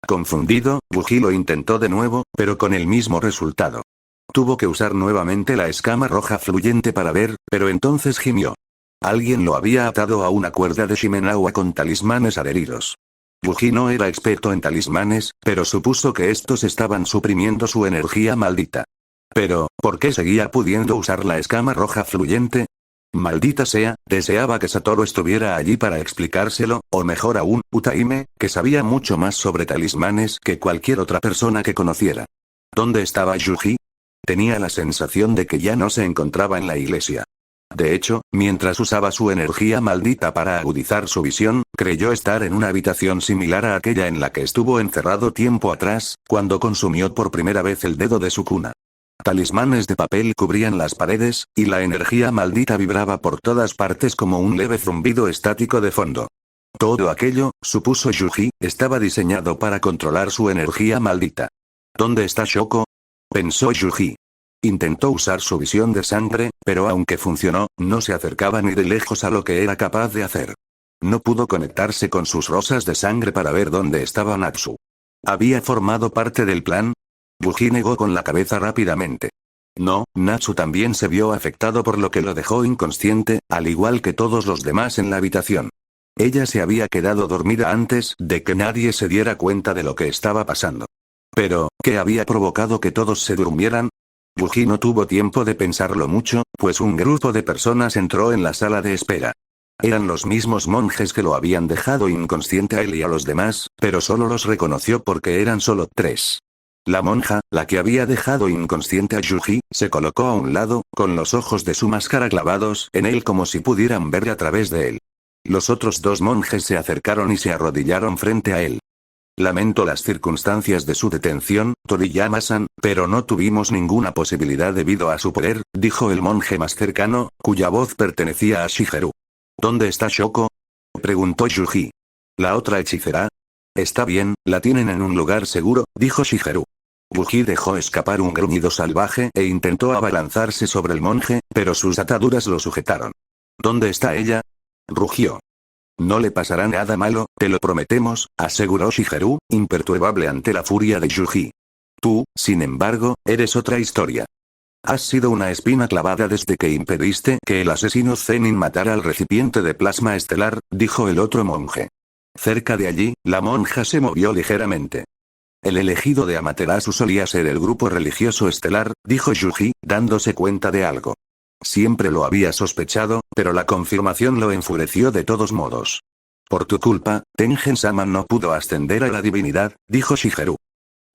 Confundido, Yuji lo intentó de nuevo, pero con el mismo resultado. Tuvo que usar nuevamente la escama roja fluyente para ver, pero entonces gimió. Alguien lo había atado a una cuerda de Shimenawa con talismanes adheridos. Yuji no era experto en talismanes, pero supuso que estos estaban suprimiendo su energía maldita. Pero, ¿por qué seguía pudiendo usar la escama roja fluyente? Maldita sea, deseaba que Satoru estuviera allí para explicárselo, o mejor aún, Utaime, que sabía mucho más sobre talismanes que cualquier otra persona que conociera. ¿Dónde estaba Yuji? Tenía la sensación de que ya no se encontraba en la iglesia. De hecho, mientras usaba su energía maldita para agudizar su visión, creyó estar en una habitación similar a aquella en la que estuvo encerrado tiempo atrás, cuando consumió por primera vez el dedo de su cuna. Talismanes de papel cubrían las paredes, y la energía maldita vibraba por todas partes como un leve zumbido estático de fondo. Todo aquello, supuso Yuji, estaba diseñado para controlar su energía maldita. ¿Dónde está Shoko? Pensó Yuji. Intentó usar su visión de sangre, pero aunque funcionó, no se acercaba ni de lejos a lo que era capaz de hacer. No pudo conectarse con sus rosas de sangre para ver dónde estaba Natsu. ¿Había formado parte del plan? Yuji negó con la cabeza rápidamente. No, Natsu también se vio afectado por lo que lo dejó inconsciente, al igual que todos los demás en la habitación. Ella se había quedado dormida antes de que nadie se diera cuenta de lo que estaba pasando. Pero, ¿qué había provocado que todos se durmieran? Yuji no tuvo tiempo de pensarlo mucho, pues un grupo de personas entró en la sala de espera. Eran los mismos monjes que lo habían dejado inconsciente a él y a los demás, pero solo los reconoció porque eran solo 3. La monja, la que había dejado inconsciente a Yuji, se colocó a un lado, con los ojos de su máscara clavados en él como si pudieran ver a través de él. Los otros 2 monjes se acercaron y se arrodillaron frente a él. Lamento las circunstancias de su detención, Toriyama-san, pero no tuvimos ninguna posibilidad debido a su poder, dijo el monje más cercano, cuya voz pertenecía a Shigeru. ¿Dónde está Shoko? Preguntó Yuji. ¿La otra hechicera? Está bien, la tienen en un lugar seguro, dijo Shigeru. Yuji dejó escapar un gruñido salvaje e intentó abalanzarse sobre el monje, pero sus ataduras lo sujetaron. ¿Dónde está ella? Rugió. No le pasará nada malo, te lo prometemos, aseguró Shigeru, imperturbable ante la furia de Yuji. Tú, sin embargo, eres otra historia. Has sido una espina clavada desde que impediste que el asesino Zenin matara al recipiente de plasma estelar, dijo el otro monje. Cerca de allí, la monja se movió ligeramente. El elegido de Amaterasu solía ser el grupo religioso estelar, dijo Yuji, dándose cuenta de algo. Siempre lo había sospechado, pero la confirmación lo enfureció de todos modos. Por tu culpa, Tengen-sama no pudo ascender a la divinidad, dijo Shigeru.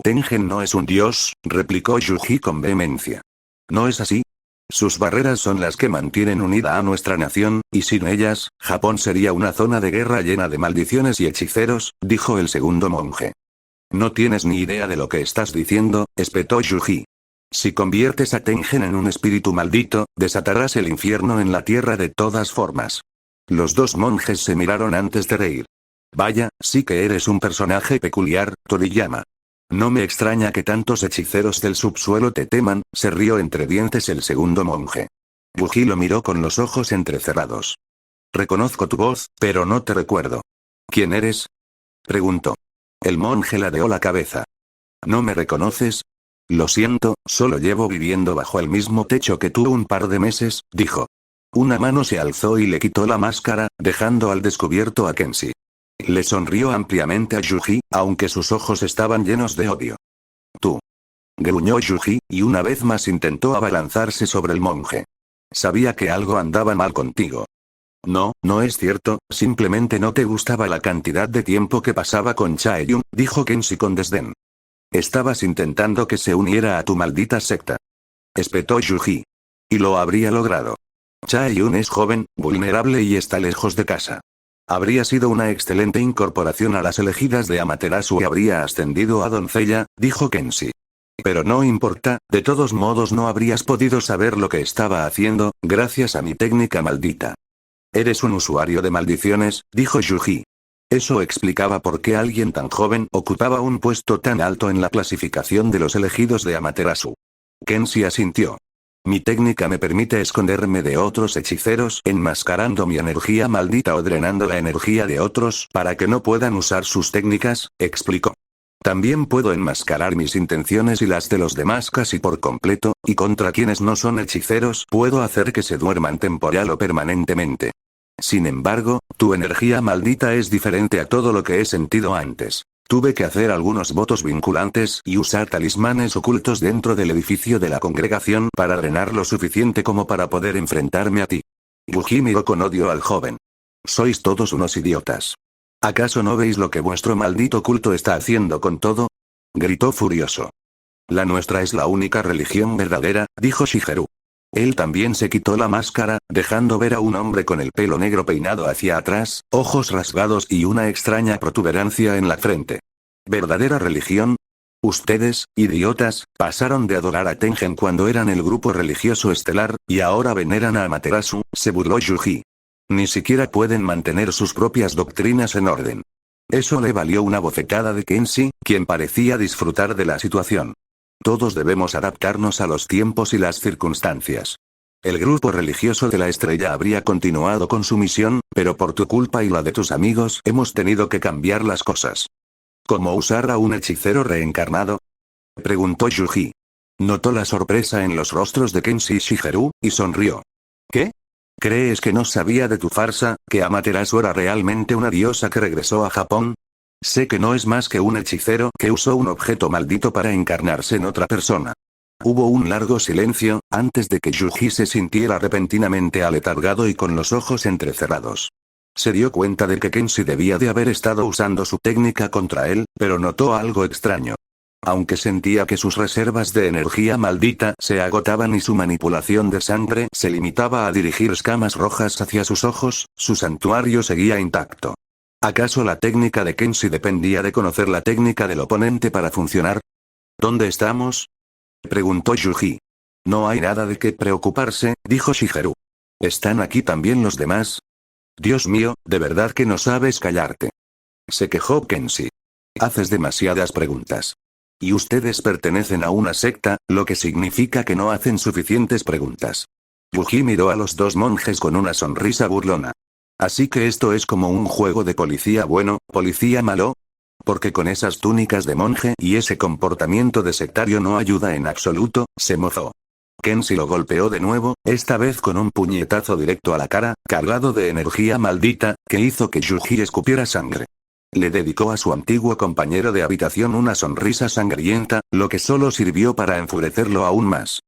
Tengen no es un dios, replicó Yuji con vehemencia. ¿No es así? Sus barreras son las que mantienen unida a nuestra nación, y sin ellas, Japón sería una zona de guerra llena de maldiciones y hechiceros, dijo el segundo monje. No tienes ni idea de lo que estás diciendo, espetó Yuji. Si conviertes a Tengen en un espíritu maldito, desatarás el infierno en la tierra de todas formas. Los 2 monjes se miraron antes de reír. Vaya, sí que eres un personaje peculiar, Toriyama. No me extraña que tantos hechiceros del subsuelo te teman, se rió entre dientes el segundo monje. Yuji lo miró con los ojos entrecerrados. Reconozco tu voz, pero no te recuerdo. ¿Quién eres? Preguntó. El monje ladeó la cabeza. ¿No me reconoces? Lo siento, solo llevo viviendo bajo el mismo techo que tú un par de meses, dijo. Una mano se alzó y le quitó la máscara, dejando al descubierto a Kenshi. Le sonrió ampliamente a Yuji, aunque sus ojos estaban llenos de odio. Tú. Gruñó Yuji, y una vez más intentó abalanzarse sobre el monje. Sabía que algo andaba mal contigo. No, no es cierto, simplemente no te gustaba la cantidad de tiempo que pasaba con Chaeyun, dijo Kenshi con desdén. Estabas intentando que se uniera a tu maldita secta. Espetó Yuji. Y lo habría logrado. Chae-yun es joven, vulnerable y está lejos de casa. Habría sido una excelente incorporación a las elegidas de Amaterasu y habría ascendido a doncella, dijo Kenshi. Pero no importa, de todos modos no habrías podido saber lo que estaba haciendo, gracias a mi técnica maldita. Eres un usuario de maldiciones, dijo Yuji. Eso explicaba por qué alguien tan joven ocupaba un puesto tan alto en la clasificación de los elegidos de Amaterasu. Kenshi asintió. Mi técnica me permite esconderme de otros hechiceros enmascarando mi energía maldita o drenando la energía de otros para que no puedan usar sus técnicas, explicó. También puedo enmascarar mis intenciones y las de los demás casi por completo, y contra quienes no son hechiceros puedo hacer que se duerman temporal o permanentemente. Sin embargo, tu energía maldita es diferente a todo lo que he sentido antes. Tuve que hacer algunos votos vinculantes y usar talismanes ocultos dentro del edificio de la congregación para drenar lo suficiente como para poder enfrentarme a ti. Yuji miró con odio al joven. Sois todos unos idiotas. ¿Acaso no veis lo que vuestro maldito culto está haciendo con todo? Gritó furioso. La nuestra es la única religión verdadera, dijo Shigeru. Él también se quitó la máscara, dejando ver a un hombre con el pelo negro peinado hacia atrás, ojos rasgados y una extraña protuberancia en la frente. ¿Verdadera religión? Ustedes, idiotas, pasaron de adorar a Tengen cuando eran el grupo religioso estelar, y ahora veneran a Amaterasu, se burló Yuji. Ni siquiera pueden mantener sus propias doctrinas en orden. Eso le valió una bofetada de Kenshi, quien parecía disfrutar de la situación. Todos debemos adaptarnos a los tiempos y las circunstancias. El grupo religioso de la estrella habría continuado con su misión, pero por tu culpa y la de tus amigos hemos tenido que cambiar las cosas. ¿Cómo usar a un hechicero reencarnado? Preguntó Yuji. Notó la sorpresa en los rostros de Kenshi y Shigeru, y sonrió. ¿Qué? ¿Crees que no sabía de tu farsa, que Amaterasu era realmente una diosa que regresó a Japón? Sé que no es más que un hechicero que usó un objeto maldito para encarnarse en otra persona. Hubo un largo silencio, antes de que Yuji se sintiera repentinamente aletargado y con los ojos entrecerrados. Se dio cuenta de que Kenshi debía de haber estado usando su técnica contra él, pero notó algo extraño. Aunque sentía que sus reservas de energía maldita se agotaban y su manipulación de sangre se limitaba a dirigir escamas rojas hacia sus ojos, su santuario seguía intacto. ¿Acaso la técnica de Kenshi dependía de conocer la técnica del oponente para funcionar? ¿Dónde estamos? Preguntó Yuji. No hay nada de qué preocuparse, dijo Shigeru. ¿Están aquí también los demás? Dios mío, de verdad que no sabes callarte. Se quejó Kenshi. Haces demasiadas preguntas. Y ustedes pertenecen a una secta, lo que significa que no hacen suficientes preguntas. Yuji miró a los dos monjes con una sonrisa burlona. Así que esto es como un juego de policía bueno, policía malo. Porque con esas túnicas de monje y ese comportamiento de sectario no ayuda en absoluto, se mozó. Kenshi lo golpeó de nuevo, esta vez con un puñetazo directo a la cara, cargado de energía maldita, que hizo que Yuji escupiera sangre. Le dedicó a su antiguo compañero de habitación una sonrisa sangrienta, lo que solo sirvió para enfurecerlo aún más.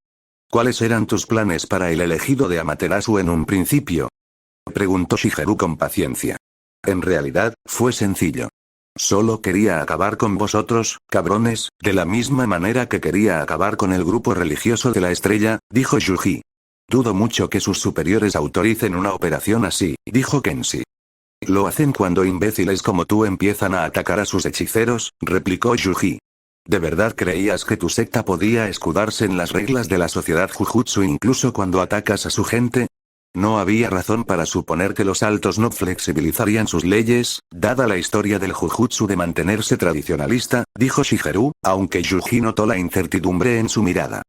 ¿Cuáles eran tus planes para el elegido de Amaterasu en un principio? Preguntó Shigeru con paciencia. En realidad, fue sencillo. Solo quería acabar con vosotros, cabrones, de la misma manera que quería acabar con el grupo religioso de la estrella, dijo Yuji. Dudo mucho que sus superiores autoricen una operación así, dijo Kenshi. Lo hacen cuando imbéciles como tú empiezan a atacar a sus hechiceros, replicó Yuji. ¿De verdad creías que tu secta podía escudarse en las reglas de la sociedad Jujutsu incluso cuando atacas a su gente? No había razón para suponer que los altos no flexibilizarían sus leyes, dada la historia del Jujutsu de mantenerse tradicionalista, dijo Shigeru, aunque Yuji notó la incertidumbre en su mirada.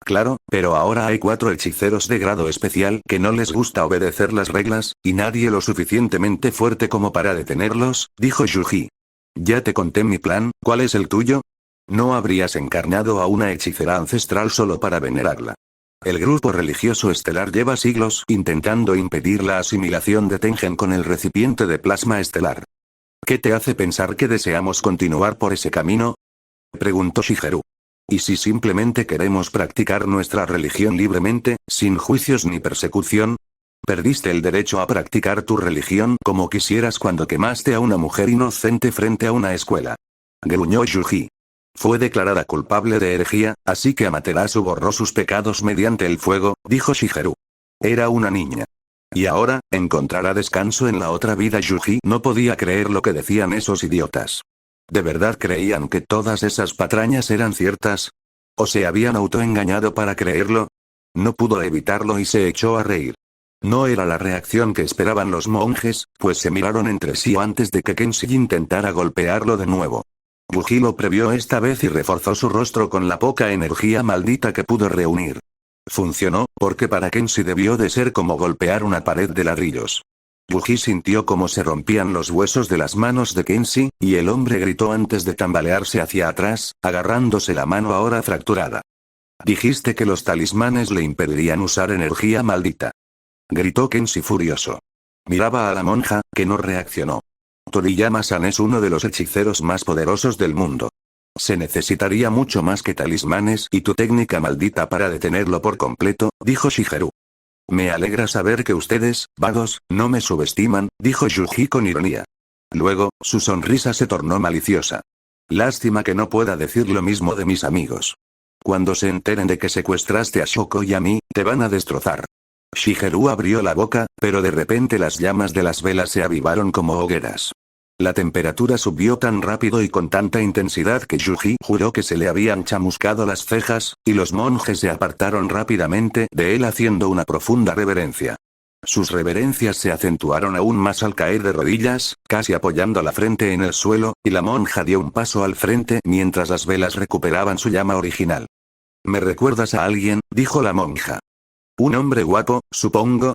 Claro, pero ahora hay 4 hechiceros de grado especial que no les gusta obedecer las reglas, y nadie lo suficientemente fuerte como para detenerlos, dijo Yuji. Ya te conté mi plan, ¿cuál es el tuyo? No habrías encarnado a una hechicera ancestral solo para venerarla. El grupo religioso estelar lleva siglos intentando impedir la asimilación de Tengen con el recipiente de plasma estelar. ¿Qué te hace pensar que deseamos continuar por ese camino? Preguntó Shigeru. ¿Y si simplemente queremos practicar nuestra religión libremente, sin juicios ni persecución? Perdiste el derecho a practicar tu religión como quisieras cuando quemaste a una mujer inocente frente a una escuela. Gruñó Yuji. Fue declarada culpable de herejía, así que Amaterasu borró sus pecados mediante el fuego, dijo Shigeru. Era una niña. Y ahora, encontrará descanso en la otra vida. Yuji no podía creer lo que decían esos idiotas. ¿De verdad creían que todas esas patrañas eran ciertas? ¿O se habían autoengañado para creerlo? No pudo evitarlo y se echó a reír. No era la reacción que esperaban los monjes, pues se miraron entre sí antes de que Kenshi intentara golpearlo de nuevo. Yuji lo previó esta vez y reforzó su rostro con la poca energía maldita que pudo reunir. Funcionó, porque para Kenshi debió de ser como golpear una pared de ladrillos. Yuji sintió cómo se rompían los huesos de las manos de Kenshi, y el hombre gritó antes de tambalearse hacia atrás, agarrándose la mano ahora fracturada. Dijiste que los talismanes le impedirían usar energía maldita. Gritó Kenshi furioso. Miraba a la monja, que no reaccionó. Toriyama-san es uno de los hechiceros más poderosos del mundo. Se necesitaría mucho más que talismanes y tu técnica maldita para detenerlo por completo, dijo Shigeru. Me alegra saber que ustedes, vagos, no me subestiman, dijo Yuji con ironía. Luego, su sonrisa se tornó maliciosa. Lástima que no pueda decir lo mismo de mis amigos. Cuando se enteren de que secuestraste a Shoko y a mí, te van a destrozar. Shigeru abrió la boca, pero de repente las llamas de las velas se avivaron como hogueras. La temperatura subió tan rápido y con tanta intensidad que Yuji juró que se le habían chamuscado las cejas, y los monjes se apartaron rápidamente de él haciendo una profunda reverencia. Sus reverencias se acentuaron aún más al caer de rodillas, casi apoyando la frente en el suelo, y la monja dio un paso al frente mientras las velas recuperaban su llama original. ¿Me recuerdas a alguien?, dijo la monja. ¿Un hombre guapo, supongo?,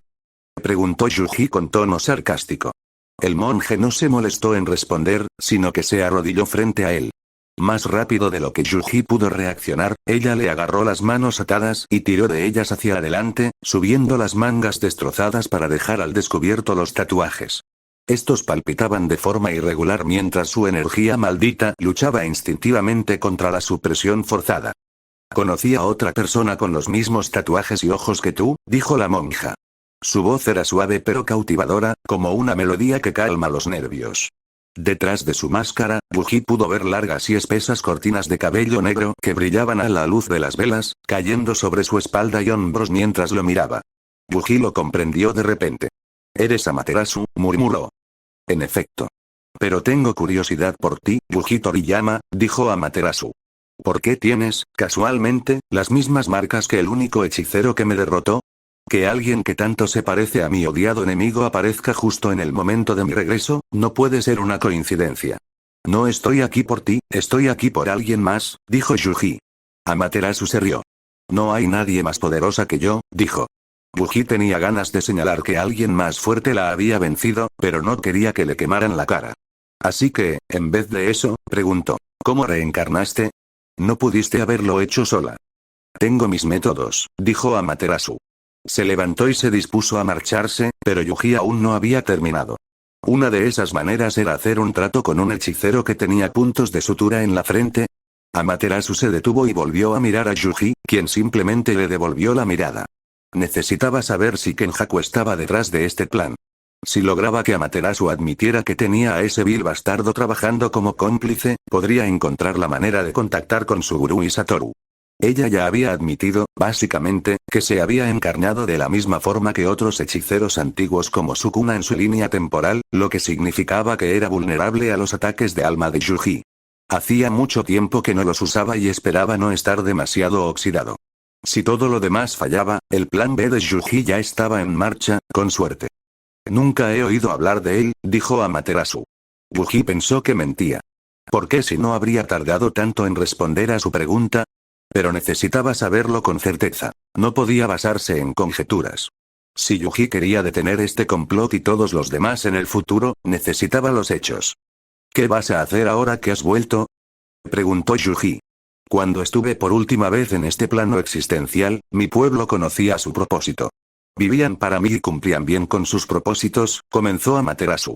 preguntó Yuji con tono sarcástico. El monje no se molestó en responder, sino que se arrodilló frente a él. Más rápido de lo que Yuji pudo reaccionar, ella le agarró las manos atadas y tiró de ellas hacia adelante, subiendo las mangas destrozadas para dejar al descubierto los tatuajes. Estos palpitaban de forma irregular mientras su energía maldita luchaba instintivamente contra la supresión forzada. «Conocí a otra persona con los mismos tatuajes y ojos que tú», dijo la monja. Su voz era suave pero cautivadora, como una melodía que calma los nervios. Detrás de su máscara, Yuji pudo ver largas y espesas cortinas de cabello negro que brillaban a la luz de las velas, cayendo sobre su espalda y hombros mientras lo miraba. Yuji lo comprendió de repente. «¿Eres Amaterasu?», murmuró. «En efecto. Pero tengo curiosidad por ti, Yuji Toriyama», dijo Amaterasu. «¿Por qué tienes, casualmente, las mismas marcas que el único hechicero que me derrotó? Que alguien que tanto se parece a mi odiado enemigo aparezca justo en el momento de mi regreso, no puede ser una coincidencia. No estoy aquí por ti, estoy aquí por alguien más», dijo Yuji. Amaterasu se rió. «No hay nadie más poderosa que yo», dijo. Yuji tenía ganas de señalar que alguien más fuerte la había vencido, pero no quería que le quemaran la cara. Así que, en vez de eso, preguntó, «¿Cómo reencarnaste? No pudiste haberlo hecho sola». «Tengo mis métodos», dijo Amaterasu. Se levantó y se dispuso a marcharse, pero Yuji aún no había terminado. Una de esas maneras era hacer un trato con un hechicero que tenía puntos de sutura en la frente. Amaterasu se detuvo y volvió a mirar a Yuji, quien simplemente le devolvió la mirada. Necesitaba saber si Kenjaku estaba detrás de este plan. Si lograba que Amaterasu admitiera que tenía a ese vil bastardo trabajando como cómplice, podría encontrar la manera de contactar con Suguru y Satoru. Ella ya había admitido, básicamente, que se había encarnado de la misma forma que otros hechiceros antiguos como Sukuna en su línea temporal, lo que significaba que era vulnerable a los ataques de alma de Yuji. Hacía mucho tiempo que no los usaba y esperaba no estar demasiado oxidado. Si todo lo demás fallaba, el plan B de Yuji ya estaba en marcha, con suerte. «Nunca he oído hablar de él», dijo Amaterasu. Yuji pensó que mentía. ¿Por qué si no habría tardado tanto en responder a su pregunta? Pero necesitaba saberlo con certeza. No podía basarse en conjeturas. Si Yuji quería detener este complot y todos los demás en el futuro, necesitaba los hechos. «¿Qué vas a hacer ahora que has vuelto?», preguntó Yuji. «Cuando estuve por última vez en este plano existencial, mi pueblo conocía su propósito. Vivían para mí y cumplían bien con sus propósitos», comenzó Amaterasu.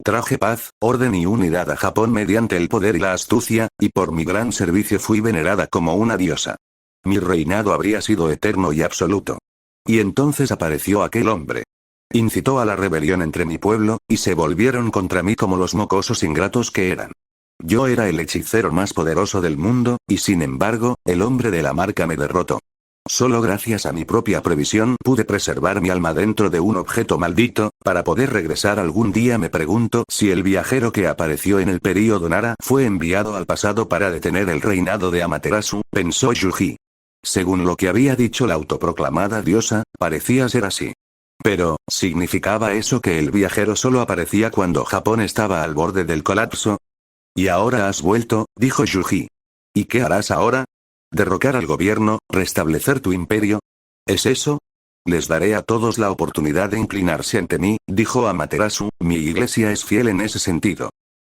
«Traje paz, orden y unidad a Japón mediante el poder y la astucia, y por mi gran servicio fui venerada como una diosa. Mi reinado habría sido eterno y absoluto. Y entonces apareció aquel hombre. Incitó a la rebelión entre mi pueblo, y se volvieron contra mí como los mocosos ingratos que eran. Yo era el hechicero más poderoso del mundo, y sin embargo, el hombre de la marca me derrotó. Solo gracias a mi propia previsión pude preservar mi alma dentro de un objeto maldito, para poder regresar algún día. Me pregunto si el viajero que apareció en el período Nara fue enviado al pasado para detener el reinado de Amaterasu, pensó Yuji. Según lo que había dicho la autoproclamada diosa, parecía ser así. Pero, ¿significaba eso que el viajero solo aparecía cuando Japón estaba al borde del colapso? Y ahora has vuelto, dijo Yuji. ¿Y qué harás ahora? ¿Derrocar al gobierno, restablecer tu imperio? ¿Es eso? Les daré a todos la oportunidad de inclinarse ante mí, dijo Amaterasu, mi iglesia es fiel en ese sentido.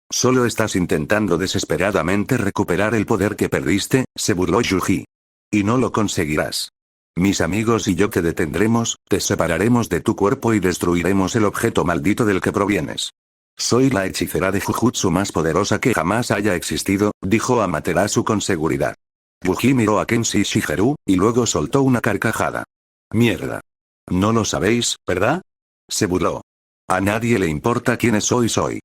Solo estás intentando desesperadamente recuperar el poder que perdiste, se burló Yuji. Y no lo conseguirás. Mis amigos y yo te detendremos, te separaremos de tu cuerpo y destruiremos el objeto maldito del que provienes. Soy la hechicera de Jujutsu más poderosa que jamás haya existido, dijo Amaterasu con seguridad. Yuji miró a Kenshi Shigeru, y luego soltó una carcajada. Mierda. No lo sabéis, ¿verdad? Se burló. A nadie le importa quiénes soy.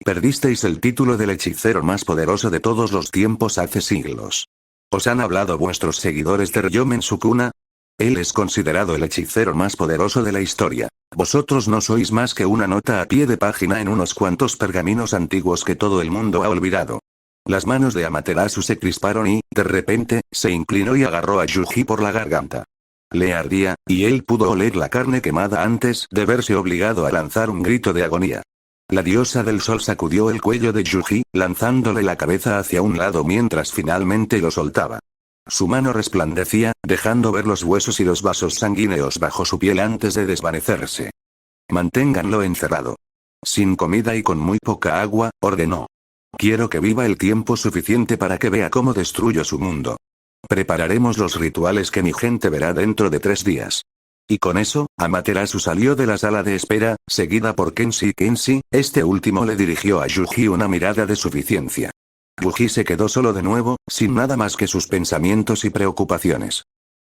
Perdisteis el título del hechicero más poderoso de todos los tiempos hace siglos. ¿Os han hablado vuestros seguidores de Ryomen Sukuna? Él es considerado el hechicero más poderoso de la historia. Vosotros no sois más que una nota a pie de página en unos cuantos pergaminos antiguos que todo el mundo ha olvidado. Las manos de Amaterasu se crisparon y, de repente, se inclinó y agarró a Yuji por la garganta. Le ardía, y él pudo oler la carne quemada antes de verse obligado a lanzar un grito de agonía. La diosa del sol sacudió el cuello de Yuji, lanzándole la cabeza hacia un lado mientras finalmente lo soltaba. Su mano resplandecía, dejando ver los huesos y los vasos sanguíneos bajo su piel antes de desvanecerse. Manténganlo encerrado. Sin comida y con muy poca agua, ordenó. Quiero que viva el tiempo suficiente para que vea cómo destruyo su mundo. Prepararemos los rituales que mi gente verá dentro de 3 días. Y con eso, Amaterasu salió de la sala de espera, seguida por Kenshi. Este último le dirigió a Yuji una mirada de suficiencia. Yuji se quedó solo de nuevo, sin nada más que sus pensamientos y preocupaciones.